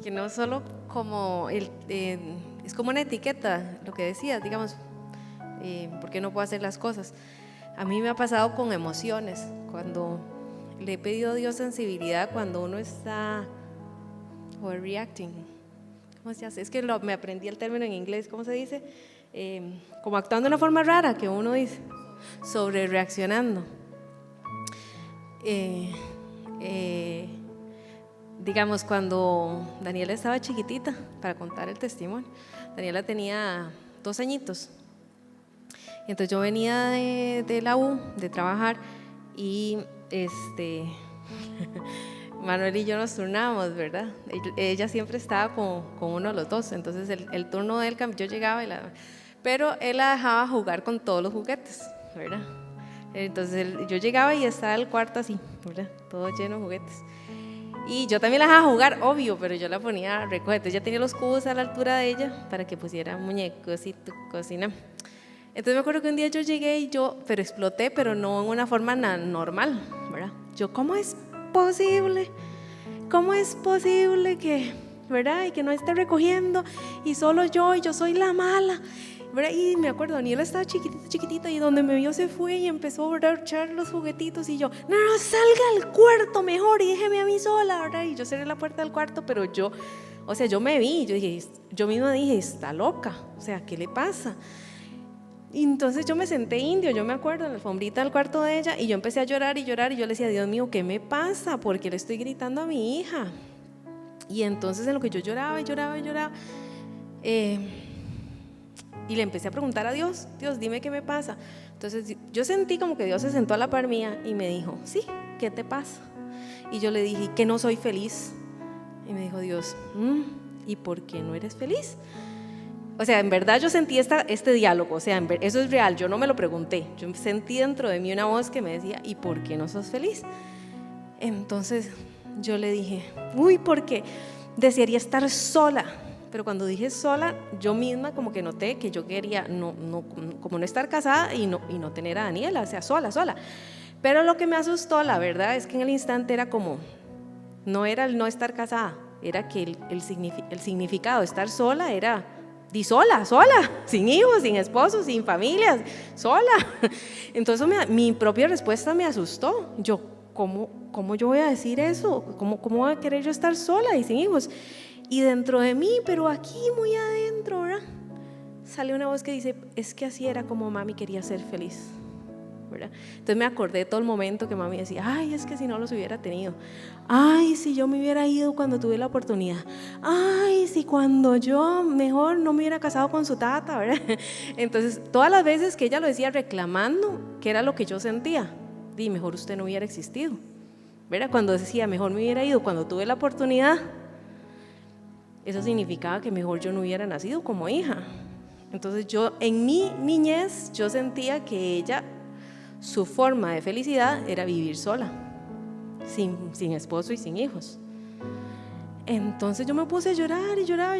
Que no solo como es como una etiqueta, lo que decías, digamos, ¿por qué no puedo hacer las cosas? A mí me ha pasado con emociones, cuando le he pedido a Dios sensibilidad, cuando uno está overreacting, ¿cómo se hace? Es que me aprendí el término en inglés, ¿cómo se dice? Como actuando de una forma rara, que uno dice, sobre reaccionando. Digamos, cuando Daniela estaba chiquitita, para contar el testimonio, Daniela tenía 2 añitos. Y entonces yo venía de la U, de trabajar, y Manuel y yo nos turnábamos, ¿verdad? Ella siempre estaba con uno de los dos, entonces el turno de él, yo llegaba, pero él la dejaba jugar con todos los juguetes, ¿verdad? Entonces yo llegaba y estaba el cuarto así, ¿verdad? Todo lleno de juguetes. Y yo también la dejaba jugar, obvio, pero yo la ponía a recoger. Entonces ya tenía los cubos a la altura de ella para que pusiera muñecos y cocina. Entonces me acuerdo que un día yo llegué y pero exploté, pero no en una forma normal, ¿verdad? Yo, ¿cómo es posible? ¿Cómo es posible que, ¿verdad? Y que no esté recogiendo y solo yo, y yo soy la mala, ¿verdad? Y me acuerdo, Daniela estaba chiquitita, y donde me vio se fue y empezó, ¿verdad?, a echar los juguetitos, y yo, no, salga al cuarto mejor y déjeme a mí sola, ¿verdad? Y yo cerré la puerta del cuarto, pero yo, O sea, yo me vi, yo misma dije, está loca, o sea, ¿qué le pasa? Y entonces yo me senté indio, yo me acuerdo, en la alfombrita del cuarto de ella, y yo empecé a llorar y llorar, y yo le decía, Dios mío, ¿qué me pasa? ¿Por qué le estoy gritando a mi hija? Y entonces en lo que yo lloraba y lloraba y lloraba, y le empecé a preguntar a Dios, Dios, dime qué me pasa. Entonces yo sentí como que Dios se sentó a la par mía y me dijo, sí, ¿qué te pasa? Y yo le dije, que no soy feliz. Y me dijo Dios, ¿y por qué no eres feliz? O sea, en verdad yo sentí este diálogo, o sea, eso es real, yo no me lo pregunté, yo sentí dentro de mí una voz que me decía, ¿y por qué no sos feliz? Entonces yo le dije, porque desearía estar sola, pero cuando dije sola, yo misma como que noté que yo quería como no estar casada y no tener a Daniela, o sea, sola. Pero lo que me asustó, la verdad, es que en el instante era como, no era el no estar casada, era que el significado de estar sola era sola, sin hijos, sin esposo, sin familias, sola. Entonces mi propia respuesta me asustó. Yo, ¿cómo yo voy a decir eso? ¿Cómo voy a querer yo estar sola y sin hijos? Y dentro de mí, pero aquí muy adentro, ¿verdad? Sale una voz que dice, es que así era como mami quería ser feliz, ¿verdad? Entonces me acordé de todo el momento que mami decía, ay, es que si no los hubiera tenido, ay, si yo me hubiera ido cuando tuve la oportunidad, ay, si cuando yo mejor no me hubiera casado con su tata, ¿verdad? Entonces todas las veces que ella lo decía reclamando que era lo que yo sentía, di, mejor usted no hubiera existido, ¿verdad? Cuando decía mejor me hubiera ido cuando tuve la oportunidad, eso significaba que mejor yo no hubiera nacido como hija. Entonces yo en mi niñez yo sentía que ella, su forma de felicidad era vivir sola, sin esposo y sin hijos. Entonces yo me puse a llorar y lloraba.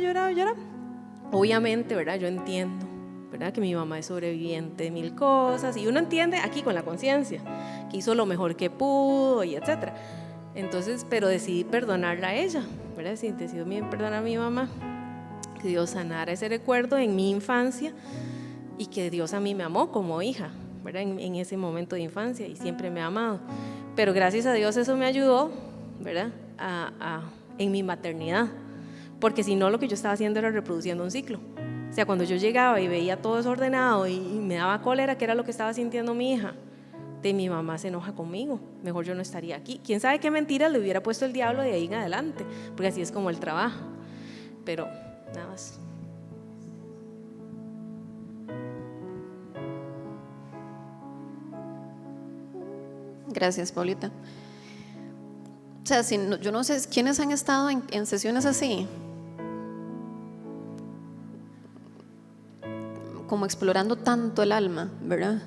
Obviamente, ¿verdad? Yo entiendo, ¿verdad? Que mi mamá es sobreviviente de 1000 cosas y uno entiende aquí con la conciencia que hizo lo mejor que pudo y etcétera. Entonces, pero decidí perdonarla a ella, ¿verdad? Decidí perdonar a mi mamá, que Dios sanara ese recuerdo en mi infancia y que Dios a mí me amó como hija, ¿verdad? En ese momento de infancia y siempre me ha amado. Pero gracias a Dios eso me ayudó, ¿verdad? En mi maternidad, porque si no lo que yo estaba haciendo era reproduciendo un ciclo. O sea, cuando yo llegaba y veía todo desordenado y me daba cólera, que era lo que estaba sintiendo mi hija, de mi mamá se enoja conmigo, mejor yo no estaría aquí. Quién sabe qué mentiras le hubiera puesto el diablo de ahí en adelante, porque así es como él trabaja. Pero nada más. Gracias, Paulita. O sea, yo no sé quiénes han estado en sesiones así, como explorando tanto el alma, ¿verdad?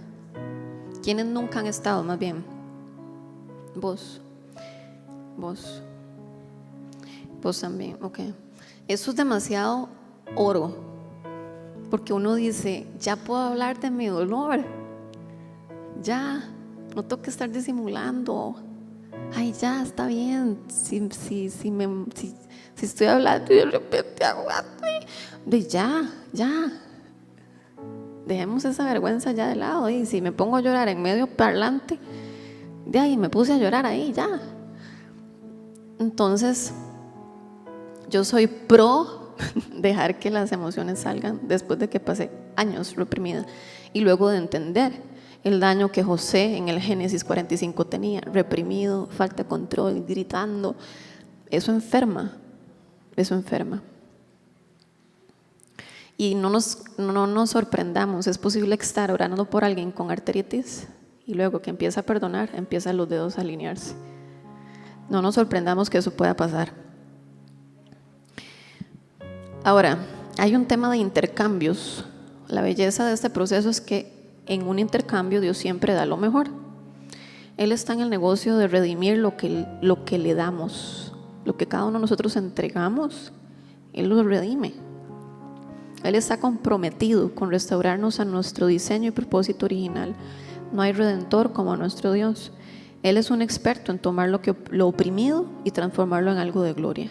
¿Quiénes nunca han estado, más bien? Vos también, ok. Eso es demasiado oro, porque uno dice, ya puedo hablar de mi dolor, ya, no tengo que estar disimulando. Ay, ya, está bien. Si estoy hablando y de repente hago ya. Dejemos esa vergüenza ya de lado. Y si me pongo a llorar en medio parlante, de ahí me puse a llorar ahí, ya. Entonces, yo soy pro dejar que las emociones salgan después de que pasé años reprimida y luego de entender el daño que José en el Génesis 45 tenía, reprimido, falta de control, gritando. Eso enferma. Y no nos sorprendamos, es posible estar orando por alguien con artritis y luego que empieza a perdonar, empiezan los dedos a alinearse. No nos sorprendamos que eso pueda pasar. Ahora, hay un tema de intercambios. La belleza de este proceso es que en un intercambio Dios siempre da lo mejor. Él está en el negocio de redimir lo que le damos, lo que cada uno de nosotros entregamos, Él lo redime. Él está comprometido con restaurarnos a nuestro diseño y propósito original. No hay redentor como nuestro Dios. Él es un experto en tomar lo oprimido y transformarlo en algo de gloria.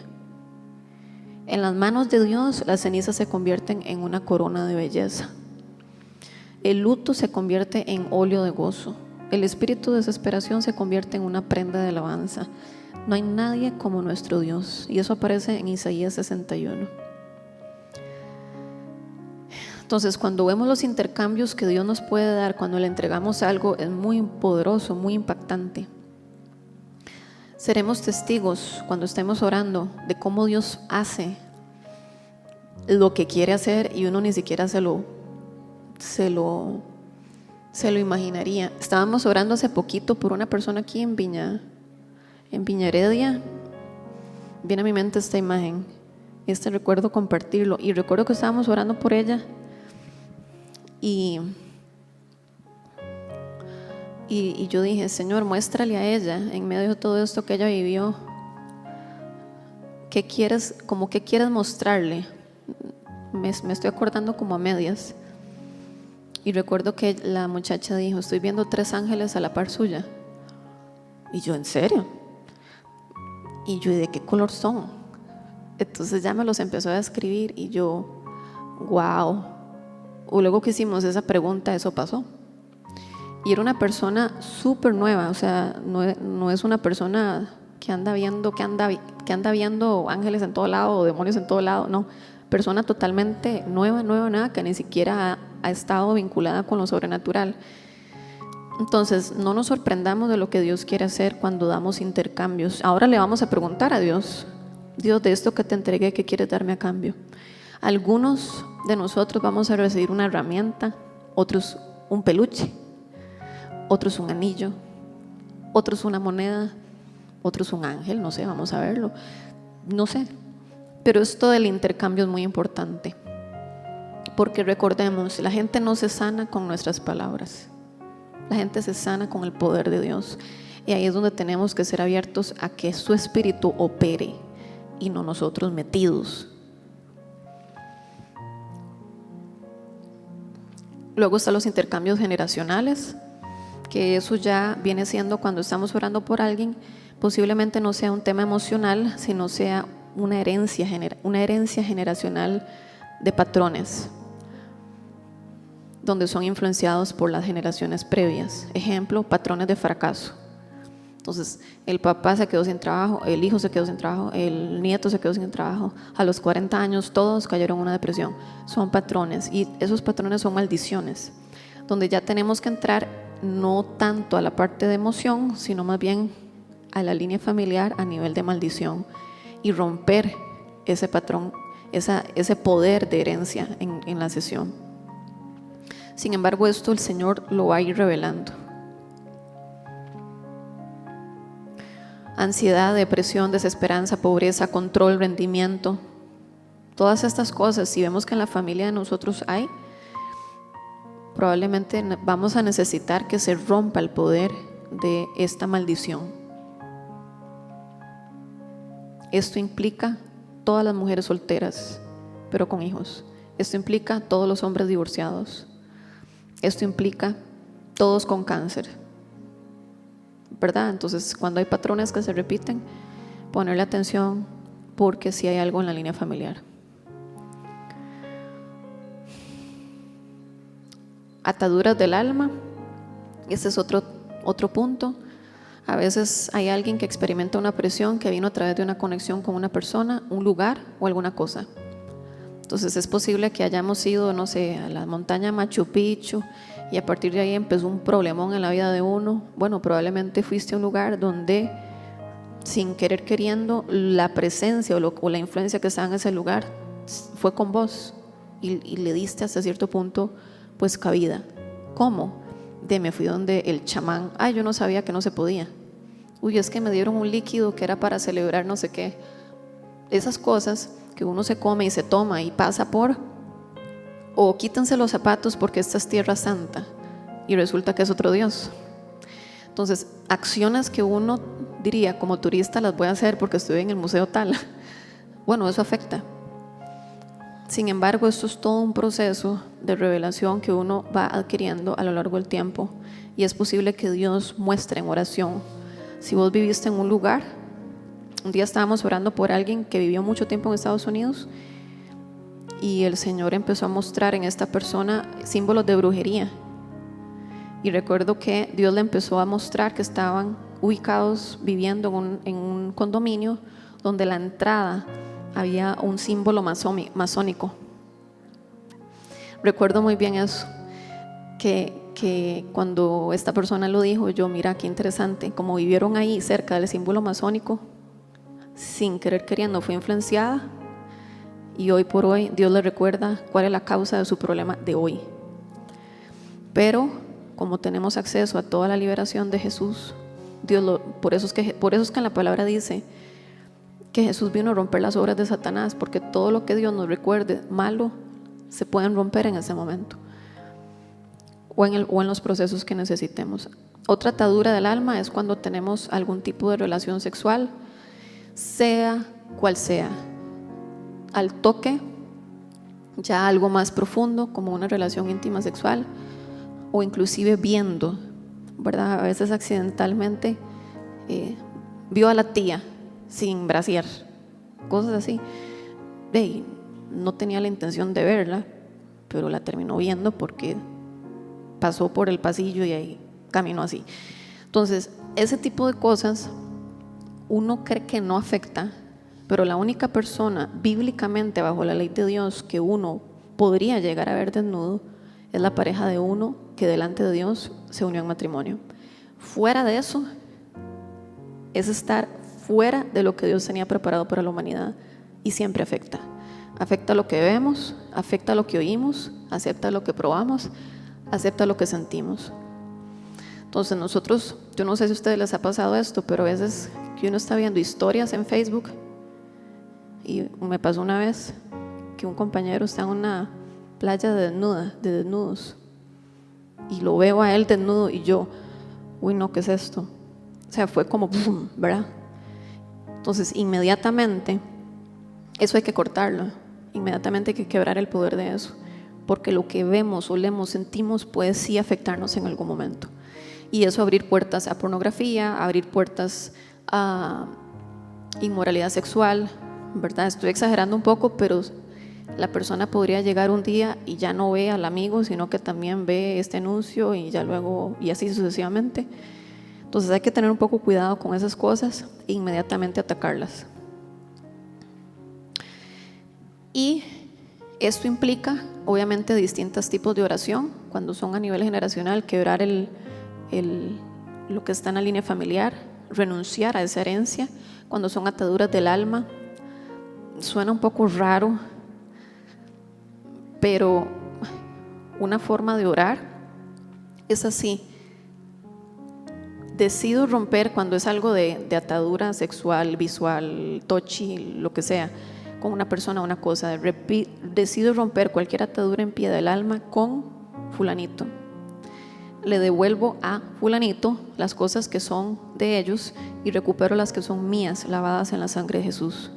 En las manos de Dios, las cenizas se convierten en una corona de belleza. El luto se convierte en óleo de gozo. El espíritu de desesperación se convierte en una prenda de alabanza. No hay nadie como nuestro Dios. Y eso aparece en Isaías 61. Entonces, cuando vemos los intercambios que Dios nos puede dar, cuando le entregamos algo, es muy poderoso, muy impactante. Seremos testigos cuando estemos orando de cómo Dios hace lo que quiere hacer y uno ni siquiera se lo imaginaría. Estábamos orando hace poquito por una persona aquí en Viña Heredia. Viene a mi mente esta imagen, recuerdo compartirlo, y recuerdo que estábamos orando por ella y yo dije: Señor, muéstrale a ella en medio de todo esto que ella vivió, ¿qué quieres mostrarle? Me estoy acordando como a medias. Y recuerdo que la muchacha dijo: estoy viendo 3 ángeles a la par suya. Y yo: ¿en serio? Y yo: ¿y de qué color son? Entonces ya me los empezó a describir y yo: wow. O luego que hicimos esa pregunta, eso pasó. Y era una persona súper nueva, o sea, no es una persona que anda viendo ángeles en todo lado o demonios en todo lado, no. Persona totalmente nueva, que ni siquiera ha estado vinculada con lo sobrenatural. Entonces, no nos sorprendamos de lo que Dios quiere hacer cuando damos intercambios. Ahora le vamos a preguntar a Dios: Dios, de esto que te entregué, ¿qué quieres darme a cambio? Algunos de nosotros vamos a recibir una herramienta, otros un peluche, otros un anillo, otros una moneda, otros un ángel, no sé, vamos a verlo, no sé. Pero esto del intercambio es muy importante, porque recordemos, la gente no se sana con nuestras palabras, la gente se sana con el poder de Dios. Y ahí es donde tenemos que ser abiertos a que su espíritu opere y no nosotros metidos. Luego están los intercambios generacionales, que eso ya viene siendo cuando estamos orando por alguien, posiblemente no sea un tema emocional, sino sea una herencia generacional de patrones, donde son influenciados por las generaciones previas. Ejemplo, patrones de fracaso. Entonces, el papá se quedó sin trabajo, el hijo se quedó sin trabajo, el nieto se quedó sin trabajo. A los 40 años todos cayeron en una depresión. Son patrones, y esos patrones son maldiciones, donde ya tenemos que entrar no tanto a la parte de emoción, sino más bien a la línea familiar a nivel de maldición, y romper ese patrón, ese poder de herencia en la sesión. Sin embargo, esto el Señor lo va a ir revelando. Ansiedad, depresión, desesperanza, pobreza, control, rendimiento, todas estas cosas, si vemos que en la familia de nosotros hay, probablemente vamos a necesitar que se rompa el poder de esta maldición. Esto implica todas las mujeres solteras, pero con hijos. Esto implica todos los hombres divorciados. Esto implica todos con cáncer, ¿verdad? Entonces, cuando hay patrones que se repiten, ponerle atención, porque si hay algo en la línea familiar. Ataduras del alma, ese es otro punto. A veces hay alguien que experimenta una presión que vino a través de una conexión con una persona, un lugar o alguna cosa. Entonces es posible que hayamos ido, no sé, a la montaña Machu Picchu y a partir de ahí empezó un problemón en la vida de uno. Bueno, probablemente fuiste a un lugar donde, sin querer queriendo, la presencia o la influencia que estaba en ese lugar fue con vos y le diste hasta cierto punto pues cabida. ¿Cómo? Me fui donde el chamán. Yo no sabía que no se podía. Es que me dieron un líquido que era para celebrar no sé qué. Esas cosas que uno se come y se toma y pasa por, o quítense los zapatos porque esta es tierra santa y resulta que es otro Dios. Entonces, acciones que uno diría como turista las voy a hacer porque estoy en el museo tal, bueno, eso afecta. Sin embargo, esto es todo un proceso de revelación que uno va adquiriendo a lo largo del tiempo, y es posible que Dios muestre en oración. Si vos viviste en un lugar, un día estábamos orando por alguien que vivió mucho tiempo en Estados Unidos y el Señor empezó a mostrar en esta persona símbolos de brujería, y recuerdo que Dios le empezó a mostrar que estaban ubicados viviendo en un condominio donde la entrada había un símbolo masónico. Recuerdo muy bien eso, que cuando esta persona lo dijo, yo, mira qué interesante, como vivieron ahí cerca del símbolo masónico, sin querer queriendo fue influenciada, y hoy por hoy Dios le recuerda cuál es la causa de su problema de hoy. Pero como tenemos acceso a toda la liberación de Jesús, por eso es que en la palabra dice que Jesús vino a romper las obras de Satanás, porque todo lo que Dios nos recuerde malo se pueden romper en ese momento o en los procesos que necesitemos. Otra atadura del alma es cuando tenemos algún tipo de relación sexual, sea cual sea, al toque, ya algo más profundo como una relación íntima sexual, o inclusive viendo, ¿verdad? A veces accidentalmente vio a la tía sin brasier, cosas así. No tenía la intención de verla, pero la terminó viendo porque pasó por el pasillo y ahí caminó así. Entonces, ese tipo de cosas uno cree que no afecta, pero la única persona bíblicamente bajo la ley de Dios que uno podría llegar a ver desnudo es la pareja de uno que delante de Dios se unió en matrimonio. Fuera de eso es estar fuera de lo que Dios tenía preparado para la humanidad, y siempre afecta. Afecta lo que vemos, afecta lo que oímos, afecta lo que probamos, afecta lo que sentimos. Entonces nosotros, yo no sé si a ustedes les ha pasado esto, pero a veces que uno está viendo historias en Facebook, y me pasó una vez que un compañero está en una playa de desnudos, y lo veo a él desnudo y yo, uy no, ¿qué es esto? O sea, fue como boom, ¿verdad? Entonces inmediatamente eso hay que cortarlo, inmediatamente hay que quebrar el poder de eso, porque lo que vemos, olemos, sentimos puede sí afectarnos en algún momento, y eso abrir puertas a pornografía, abrir puertas a inmoralidad sexual, ¿verdad? Estoy exagerando un poco, pero la persona podría llegar un día y ya no ve al amigo, sino que también ve este anuncio y ya luego, y así sucesivamente. Entonces hay que tener un poco cuidado con esas cosas e inmediatamente atacarlas. Y esto implica obviamente distintos tipos de oración. Cuando son a nivel generacional, quebrar lo que está en la línea familiar, renunciar a esa herencia. Cuando son ataduras del alma, suena un poco raro, pero una forma de orar es así: decido romper cuando es algo de atadura sexual, visual, touchy, lo que sea, con una persona o una cosa. Decido romper cualquier atadura en pie del alma con fulanito. Le devuelvo a fulanito las cosas que son de ellos y recupero las que son mías, lavadas en la sangre de Jesús.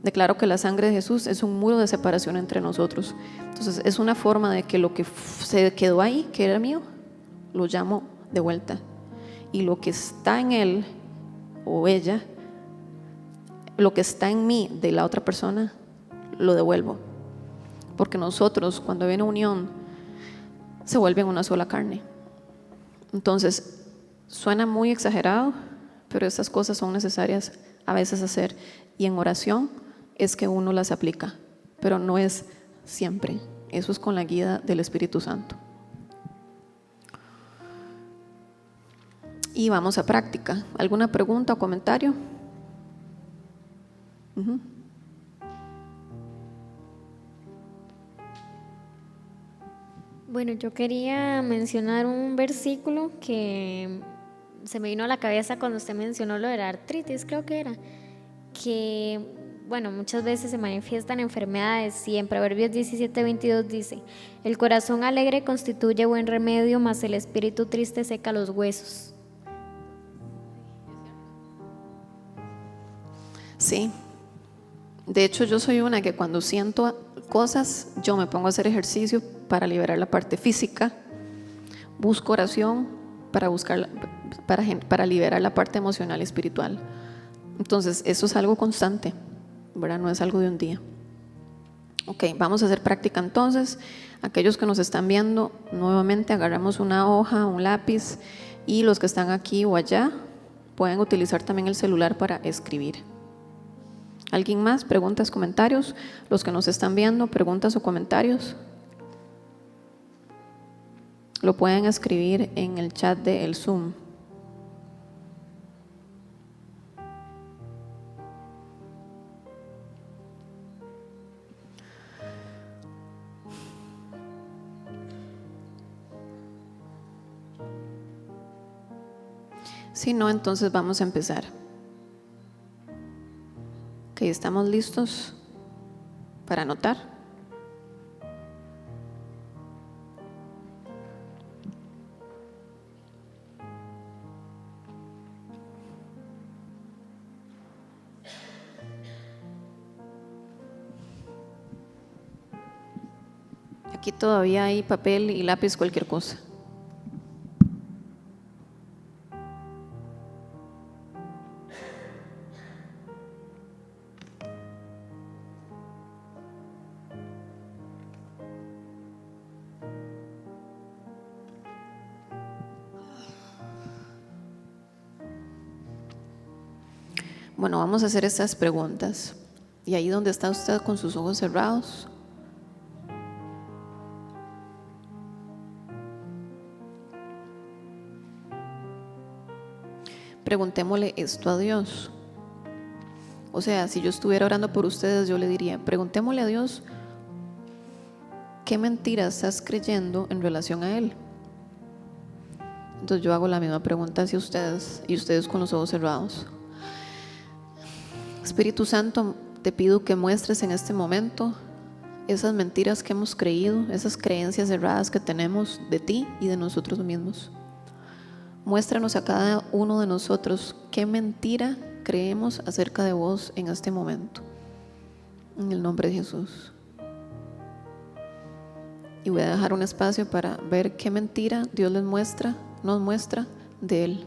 Declaro que la sangre de Jesús es un muro de separación entre nosotros. Entonces es una forma de que lo que se quedó ahí, que era mío, lo llamo de vuelta. Y lo que está en él o ella, lo que está en mí de la otra persona, lo devuelvo. Porque nosotros, cuando hay una unión, se vuelven una sola carne. Entonces suena muy exagerado, pero estas cosas son necesarias a veces hacer, y en oración es que uno las aplica, pero no es siempre. Eso es con la guía del Espíritu Santo. Y vamos a práctica. ¿Alguna pregunta o comentario? Bueno, yo quería mencionar un versículo que se me vino a la cabeza cuando usted mencionó lo de la artritis, creo que era, que bueno, muchas veces se manifiestan enfermedades, y en Proverbios 17:22 dice: el corazón alegre constituye buen remedio, mas el espíritu triste seca los huesos. Sí, de hecho yo soy una que cuando siento cosas, yo me pongo a hacer ejercicio para liberar la parte física, busco oración para liberar la parte emocional y espiritual. Entonces eso es algo constante, ¿verdad? No es algo de un día. Ok, vamos a hacer práctica entonces. Aquellos que nos están viendo, nuevamente agarramos una hoja, un lápiz, y los que están aquí o allá, Pueden utilizar también el celular para escribir. ¿Alguien más? ¿Preguntas, comentarios? Los que nos están viendo, preguntas o comentarios. Lo pueden escribir en el chat del Zoom. Si no, entonces vamos a empezar. Ok, ¿estamos listos para anotar? Aquí todavía hay papel y lápiz, cualquier cosa. Bueno, vamos a hacer estas preguntas. Y ahí donde está usted con sus ojos cerrados, preguntémosle esto a Dios. O sea, si yo estuviera orando por ustedes, yo le diría, preguntémosle a Dios, ¿qué mentira estás creyendo en relación a Él? Entonces yo hago la misma pregunta hacia ustedes y ustedes con los ojos cerrados. Espíritu Santo, te pido que muestres en este momento esas mentiras que hemos creído, esas creencias erradas que tenemos de ti y de nosotros mismos. Muéstranos a cada uno de nosotros qué mentira creemos acerca de vos en este momento. En el nombre de Jesús. Y voy a dejar un espacio para ver qué mentira Dios nos muestra de Él.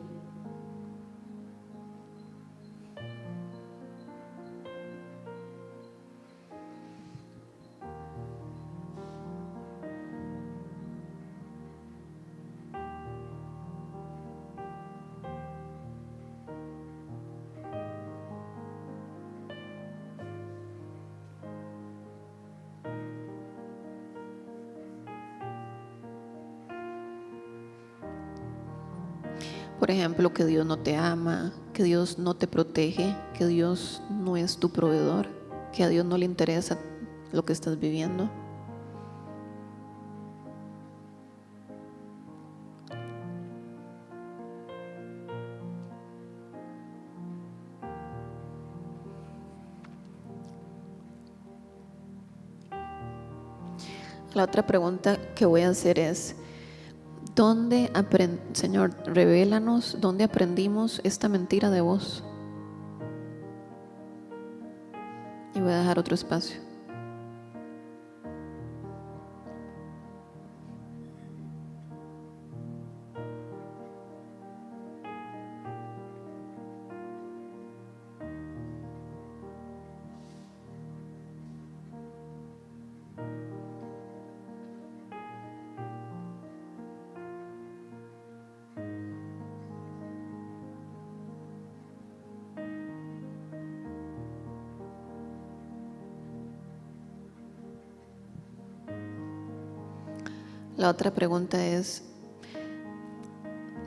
Por ejemplo, que Dios no te ama, que Dios no te protege, que Dios no es tu proveedor, que a Dios no le interesa lo que estás viviendo. La otra pregunta que voy a hacer es, Señor, revélanos dónde aprendimos esta mentira de vos. Y voy a dejar otro espacio. La otra pregunta es,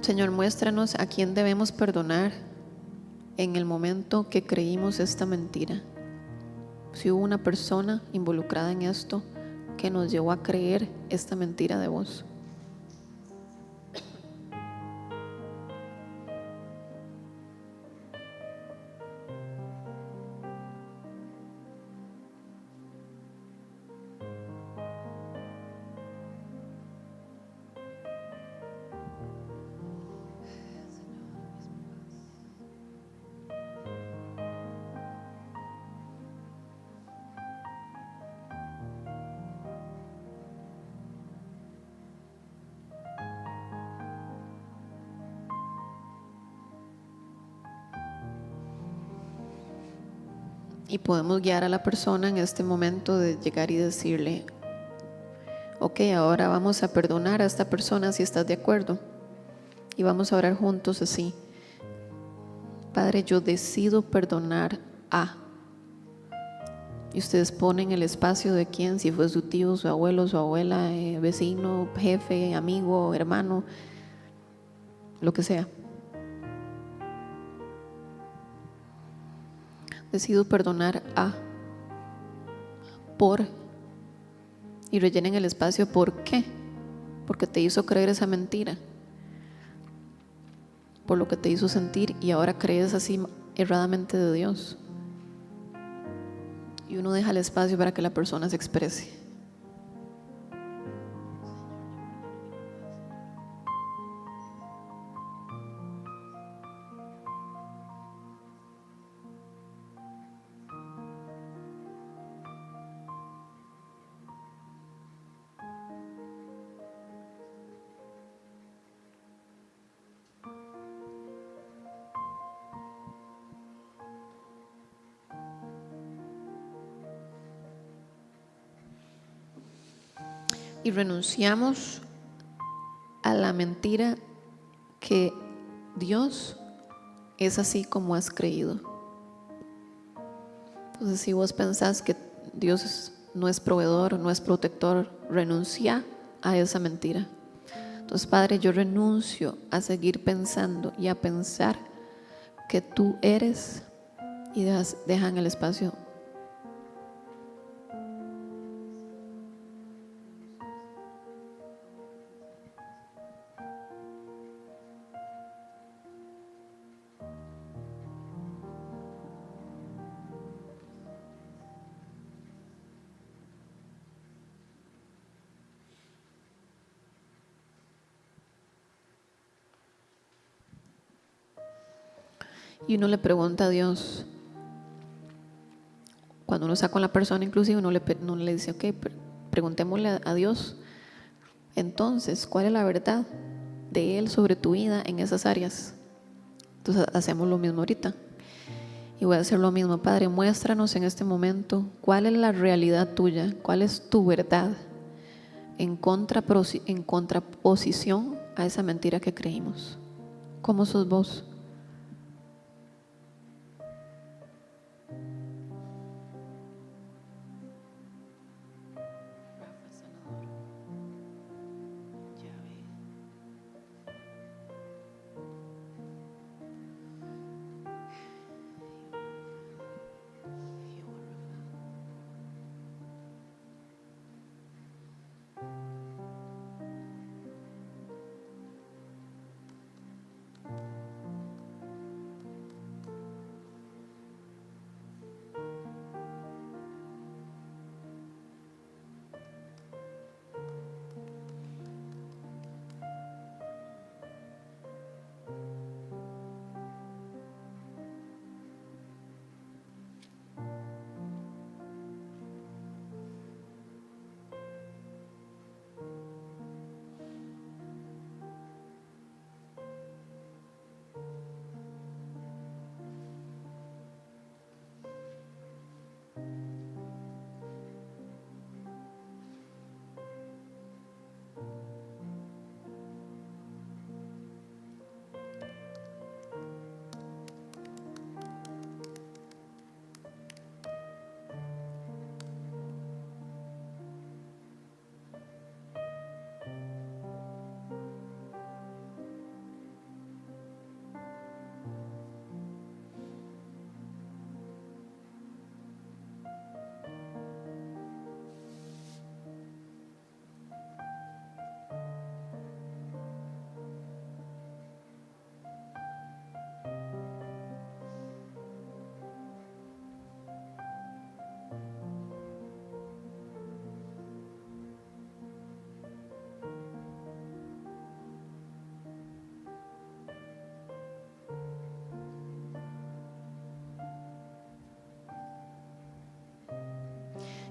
Señor, muéstranos a quién debemos perdonar en el momento que creímos esta mentira. Si hubo una persona involucrada en esto que nos llevó a creer esta mentira de vos. Y podemos guiar a la persona en este momento de llegar y decirle, ok, ahora vamos a perdonar a esta persona si estás de acuerdo. Y vamos a orar juntos así. Padre, yo decido perdonar a. Y ustedes ponen el espacio de quién, si fue su tío, su abuelo, su abuela, vecino, jefe, amigo, hermano, lo que sea. Decido perdonar a, por, y rellenen el espacio por qué, porque te hizo creer esa mentira, por lo que te hizo sentir y ahora crees así erradamente de Dios. Y uno deja el espacio para que la persona se exprese. Y renunciamos a la mentira que Dios es así como has creído. Entonces, si vos pensás que Dios no es proveedor, no es protector, renuncia a esa mentira. Entonces, Padre, yo renuncio a seguir pensando y a pensar que tú eres, y dejan el espacio. Y uno le pregunta a Dios, cuando uno está con la persona, inclusive uno le dice, ok, preguntémosle a Dios, entonces, ¿cuál es la verdad de Él sobre tu vida en esas áreas? Entonces hacemos lo mismo ahorita. Y voy a hacer lo mismo. Padre, muéstranos en este momento cuál es la realidad tuya, cuál es tu verdad en contraposición a esa mentira que creímos. ¿Cómo sos vos?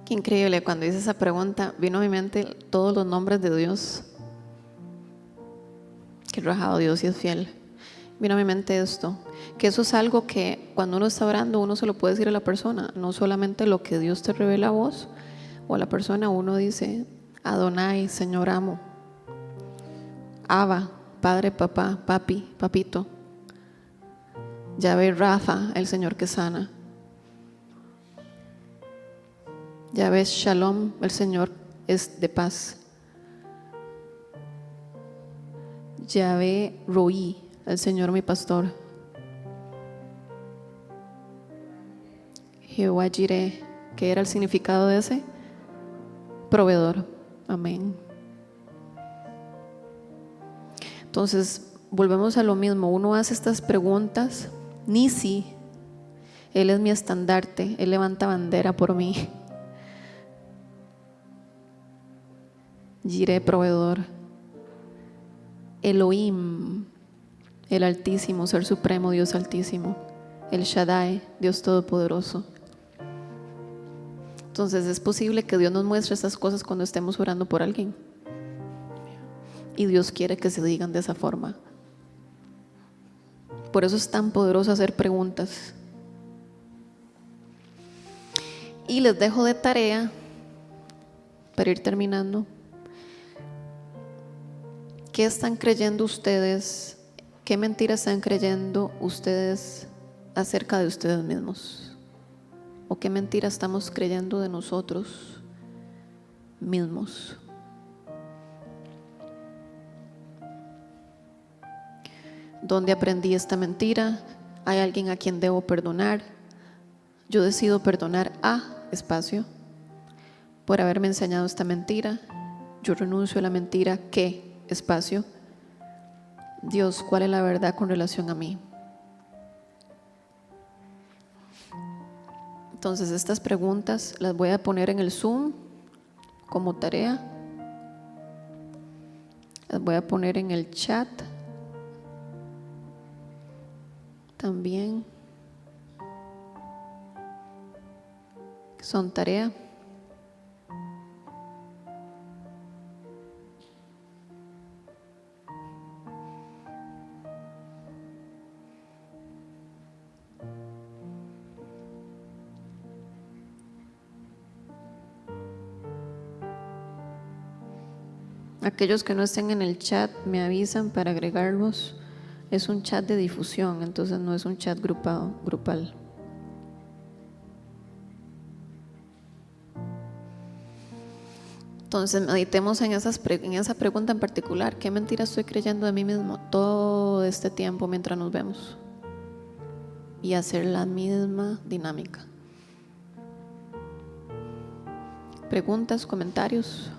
Qué increíble, cuando hice esa pregunta vino a mi mente todos los nombres de Dios. Qué rajado, Dios y es fiel. Vino a mi mente esto, que eso es algo que cuando uno está orando uno se lo puede decir a la persona, no solamente lo que Dios te revela a vos o a la persona. Uno dice Adonai, Señor amo, Abba, Padre, Papá, Papi, Papito. Yahvé Rafa, el Señor que sana. Yahvé Shalom, el Señor es de paz. Yahvé Roí, el Señor mi pastor. Jehová Jireh, ¿qué era el significado de ese? Proveedor. Amén. Entonces, volvemos a lo mismo. Uno hace estas preguntas. Nisi, Él es mi estandarte, Él levanta bandera por mí. Jireh, proveedor. Elohim, el Altísimo, Ser Supremo, Dios Altísimo. El Shaddai, Dios Todopoderoso. Entonces es posible que Dios nos muestre estas cosas cuando estemos orando por alguien. Y Dios quiere que se digan de esa forma. Por eso es tan poderoso hacer preguntas. Y les dejo de tarea, para ir terminando, ¿qué están creyendo ustedes? ¿Qué mentiras están creyendo ustedes acerca de ustedes mismos? ¿O qué mentira estamos creyendo de nosotros mismos? ¿Dónde aprendí esta mentira? ¿Hay alguien a quien debo perdonar? Yo decido perdonar a espacio por haberme enseñado esta mentira. Yo renuncio a la mentira que espacio. Dios, ¿cuál es la verdad con relación a mí? Entonces estas preguntas las voy a poner en el Zoom como tarea. Las voy a poner en el chat también. Son tarea. Aquellos que no estén en el chat me avisan para agregarlos. Es un chat de difusión, entonces no es un chat grupal. Entonces meditemos en esa pregunta en particular. ¿Qué mentira estoy creyendo de mí mismo todo este tiempo mientras nos vemos? Y hacer la misma dinámica. ¿Preguntas, comentarios?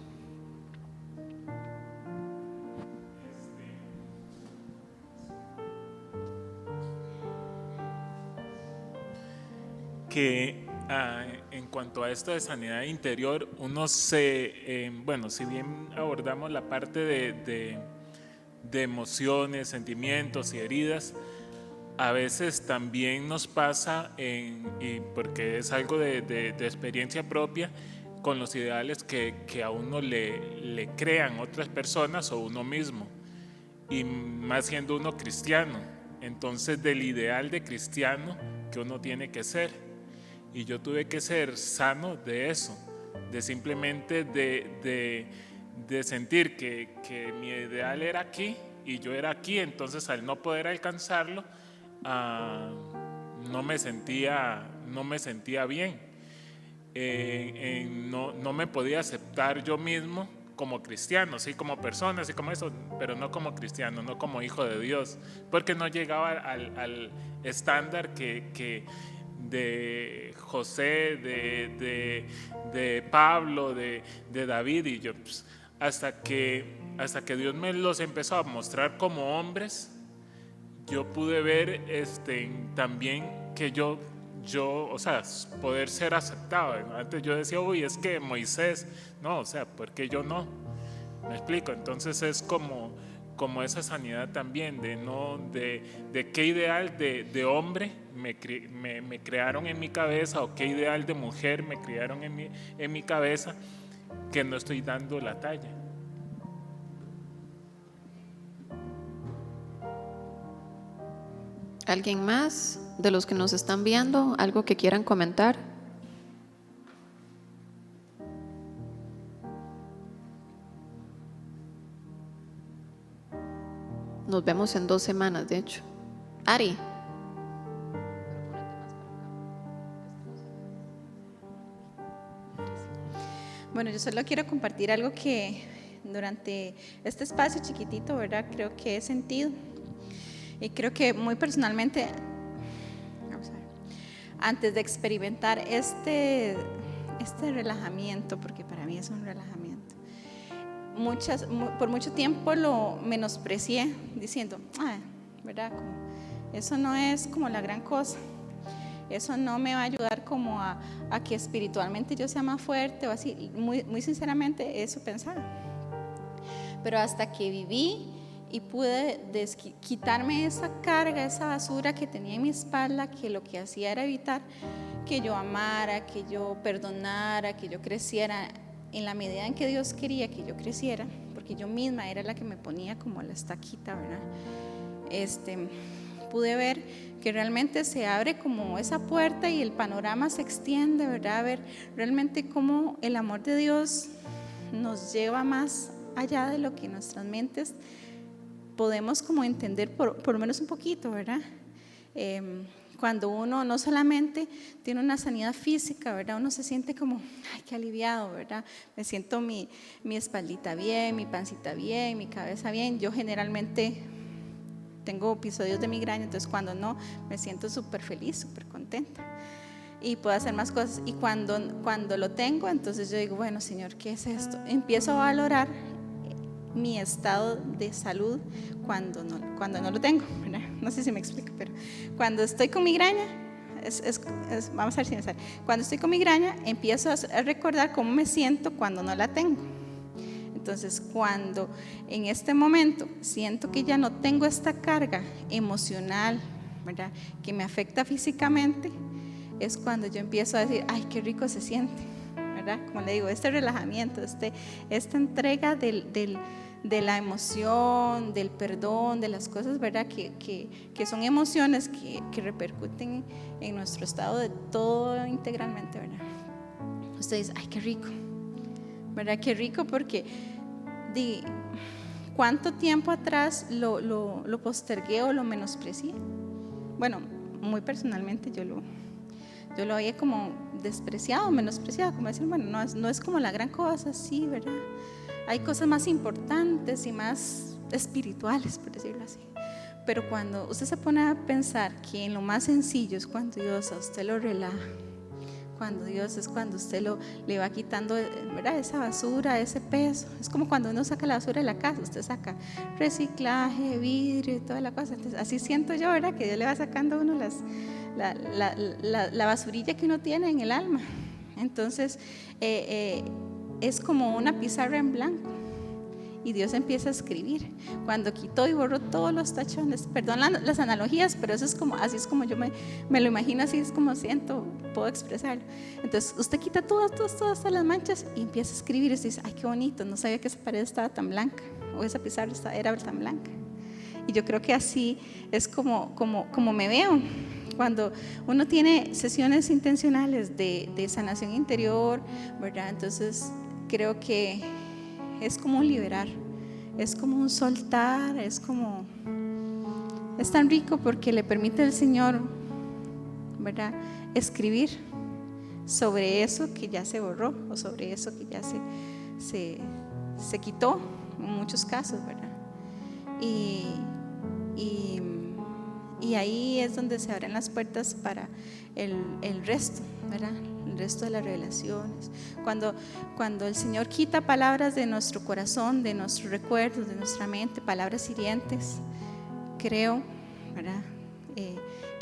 Que en cuanto a esto de sanidad interior, uno bueno, si bien abordamos la parte de emociones, sentimientos y heridas, a veces también nos pasa, y porque es algo de experiencia propia, con los ideales que a uno le crean otras personas o uno mismo, y más siendo uno cristiano. Entonces, del ideal de cristiano que uno tiene que ser. Y yo tuve que ser sano de eso, de simplemente de sentir que mi ideal era aquí y yo era aquí. Entonces, al no poder alcanzarlo, no me sentía bien. No me podía aceptar yo mismo como cristiano, sí, como persona, sí, como eso, pero no como cristiano, no como hijo de Dios, porque no llegaba al estándar de José, de Pablo, de David, y yo, pues, hasta que Dios me los empezó a mostrar como hombres, yo pude ver también que yo, o sea, poder ser aceptado. Antes yo decía, uy, es que Moisés, no, o sea, ¿por qué yo no? ¿Me explico? Entonces es como esa sanidad también, de qué ideal de hombre me crearon en mi cabeza, o qué ideal de mujer me crearon en mi cabeza, que no estoy dando la talla. ¿Alguien más de los que nos están viendo? ¿Algo que quieran comentar? Nos vemos en 2 semanas, de hecho. Ari. Bueno, yo solo quiero compartir algo que durante este espacio chiquitito, ¿verdad? Creo que he sentido. Y creo que muy personalmente, vamos a ver, antes de experimentar este relajamiento, porque para mí es un relajamiento, por mucho tiempo lo menosprecié diciendo, ¿verdad? Como, eso no es como la gran cosa. Eso no me va a ayudar como a que espiritualmente yo sea más fuerte o así. Muy sinceramente eso pensaba. Pero hasta que viví y pude quitarme esa carga, esa basura que tenía en mi espalda, que lo que hacía era evitar que yo amara, que yo perdonara, que yo creciera en la medida en que Dios quería que yo creciera, porque yo misma era la que me ponía como la estaquita, ¿verdad? Pude ver que realmente se abre como esa puerta y el panorama se extiende, ¿verdad? Ver realmente cómo el amor de Dios nos lleva más allá de lo que nuestras mentes podemos como entender por lo menos un poquito, ¿verdad? Cuando uno no solamente tiene una sanidad física, ¿verdad? Uno se siente como, ay, qué aliviado, ¿verdad? Me siento mi espaldita bien, mi pancita bien, mi cabeza bien. Yo generalmente tengo episodios de migraña, entonces cuando no, me siento súper feliz, súper contenta y puedo hacer más cosas. Y cuando lo tengo, entonces yo digo, bueno, Señor, ¿qué es esto? Empiezo a valorar mi estado de salud cuando no lo tengo, ¿verdad? No sé si me explico, pero cuando estoy con migraña, vamos a ver si me sale. Cuando estoy con migraña, empiezo a recordar cómo me siento cuando no la tengo. Entonces, cuando en este momento siento que ya no tengo esta carga emocional, ¿verdad?, que me afecta físicamente, es cuando yo empiezo a decir, ay, qué rico se siente, ¿verdad? Como le digo, este relajamiento, esta entrega de la emoción, del perdón, de las cosas, ¿verdad?, que son emociones que repercuten en nuestro estado de todo integralmente, ¿verdad? Usted dice, ay, qué rico, ¿verdad? Qué rico, porque ¿cuánto tiempo atrás lo postergué o lo menosprecié? Bueno, muy personalmente yo lo había como despreciado, menospreciado, como decir, bueno, no es como la gran cosa, sí, ¿verdad? Hay cosas más importantes y más espirituales, por decirlo así. Pero cuando usted se pone a pensar que en lo más sencillo es cuando Dios a usted lo relaja, cuando Dios es cuando usted le va quitando, ¿verdad?, esa basura, ese peso. Es como cuando uno saca la basura de la casa, usted saca reciclaje, vidrio y toda la cosa. Entonces, así siento yo, ¿verdad?, que Dios le va sacando a uno la basurilla que uno tiene en el alma. Entonces, es como una pizarra en blanco y Dios empieza a escribir. Cuando quitó y borró todos los tachones, perdón las analogías, pero eso es como, así es como yo me lo imagino, así es como siento, puedo expresarlo. Entonces usted quita todas las manchas y empieza a escribir y usted dice, ay, qué bonito, no sabía que esa pared estaba tan blanca o esa pizarra era tan blanca. Y yo creo que así es como me veo cuando uno tiene sesiones intencionales de sanación interior, ¿verdad? Entonces creo que es como un liberar, es como un soltar, es tan rico porque le permite al Señor, ¿verdad?, escribir sobre eso que ya se borró o sobre eso que ya se quitó en muchos casos, ¿verdad? Y ahí es donde se abren las puertas para el resto, ¿verdad?, el resto de las revelaciones. Cuando el Señor quita palabras de nuestro corazón, de nuestros recuerdos, de nuestra mente, palabras hirientes, creo, ¿verdad?,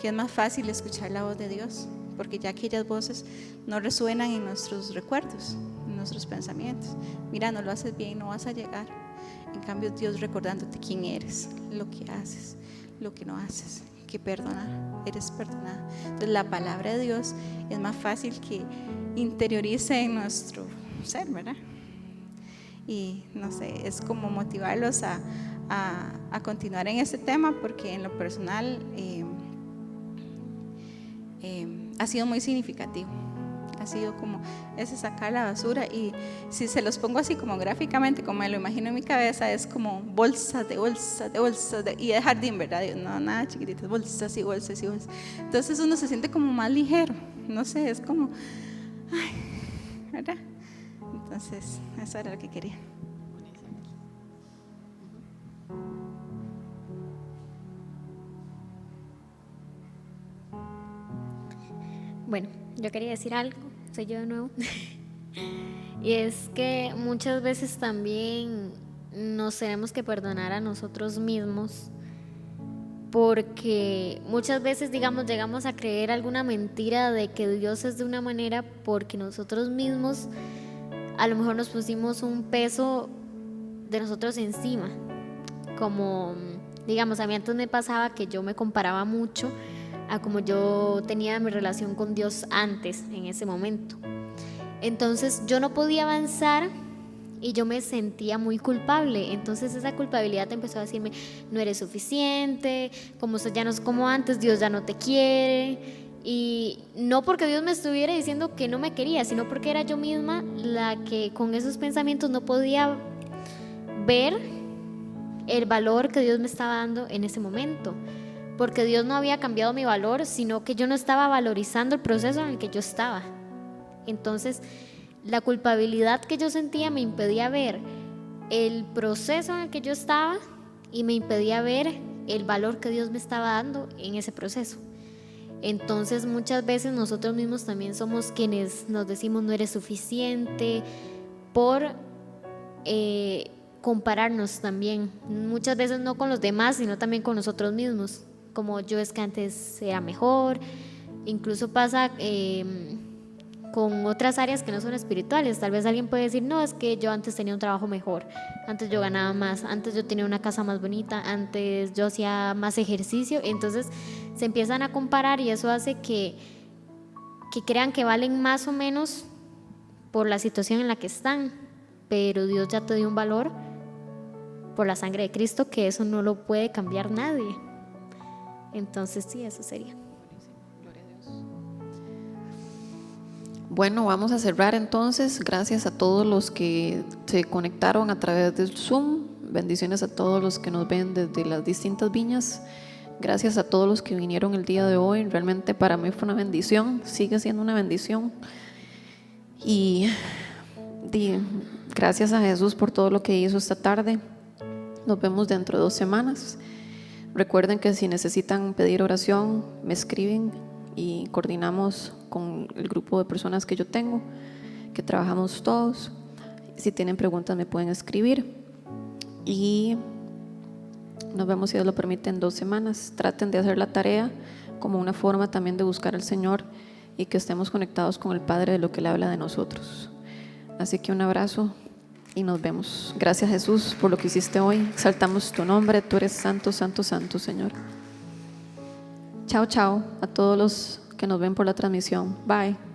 que es más fácil escuchar la voz de Dios, porque ya aquellas voces no resuenan en nuestros recuerdos, en nuestros pensamientos. Mira, no lo haces bien, no vas a llegar. En cambio, Dios recordándote quién eres, lo que haces, lo que no haces, que perdonar, eres perdonada. Entonces la palabra de Dios es más fácil que interiorice en nuestro ser, ¿verdad? Y no sé, es como motivarlos a continuar en este tema, porque en lo personal ha sido muy significativo. Ha sido como ese sacar la basura, y si se los pongo así como gráficamente, como me lo imagino en mi cabeza, es como bolsas y de jardín, ¿verdad? No, nada chiquititas, bolsas y bolsas y bolsas. Entonces uno se siente como más ligero, no sé, es como, ay, ¿verdad? Entonces, eso era lo que quería. Bueno, yo quería decir algo, soy yo de nuevo. Y es que muchas veces también nos tenemos que perdonar a nosotros mismos, porque muchas veces, digamos, llegamos a creer alguna mentira de que Dios es de una manera porque nosotros mismos a lo mejor nos pusimos un peso de nosotros encima. Como, digamos, a mí antes me pasaba que yo me comparaba mucho a como yo tenía mi relación con Dios antes, en ese momento. Entonces yo no podía avanzar y yo me sentía muy culpable. Entonces esa culpabilidad empezó a decirme: no eres suficiente, como ya no es como antes, Dios ya no te quiere. Y no porque Dios me estuviera diciendo que no me quería, sino porque era yo misma la que con esos pensamientos no podía ver el valor que Dios me estaba dando en ese momento, porque Dios no había cambiado mi valor, sino que yo no estaba valorizando el proceso en el que yo estaba. Entonces la culpabilidad que yo sentía me impedía ver el proceso en el que yo estaba y me impedía ver el valor que Dios me estaba dando en ese proceso. Entonces muchas veces nosotros mismos también somos quienes nos decimos no eres suficiente, por compararnos también, muchas veces no con los demás, sino también con nosotros mismos, como yo es que antes era mejor. Incluso pasa con otras áreas que no son espirituales. Tal vez alguien puede decir: no, es que yo antes tenía un trabajo mejor, antes yo ganaba más, antes yo tenía una casa más bonita, antes yo hacía más ejercicio. Entonces se empiezan a comparar y eso hace que crean que valen más o menos por la situación en la que están, pero Dios ya te dio un valor por la sangre de Cristo, que eso no lo puede cambiar nadie. Entonces sí, eso sería. Bueno, vamos a cerrar entonces. Gracias a todos los que se conectaron a través del Zoom. Bendiciones a todos los que nos ven desde las distintas viñas. Gracias a todos los que vinieron el día de hoy. Realmente para mí fue una bendición, sigue siendo una bendición. Y gracias a Jesús por todo lo que hizo esta tarde. Nos vemos dentro de 2 semanas. Recuerden que si necesitan pedir oración, me escriben y coordinamos con el grupo de personas que yo tengo, que trabajamos todos. Si tienen preguntas me pueden escribir y nos vemos, si Dios lo permite, en 2 semanas. Traten de hacer la tarea como una forma también de buscar al Señor y que estemos conectados con el Padre de lo que Él habla de nosotros. Así que un abrazo y nos vemos. Gracias, Jesús, por lo que hiciste hoy. Exaltamos tu nombre. Tú eres santo, santo, santo, Señor. Chao, chao a todos los que nos ven por la transmisión. Bye.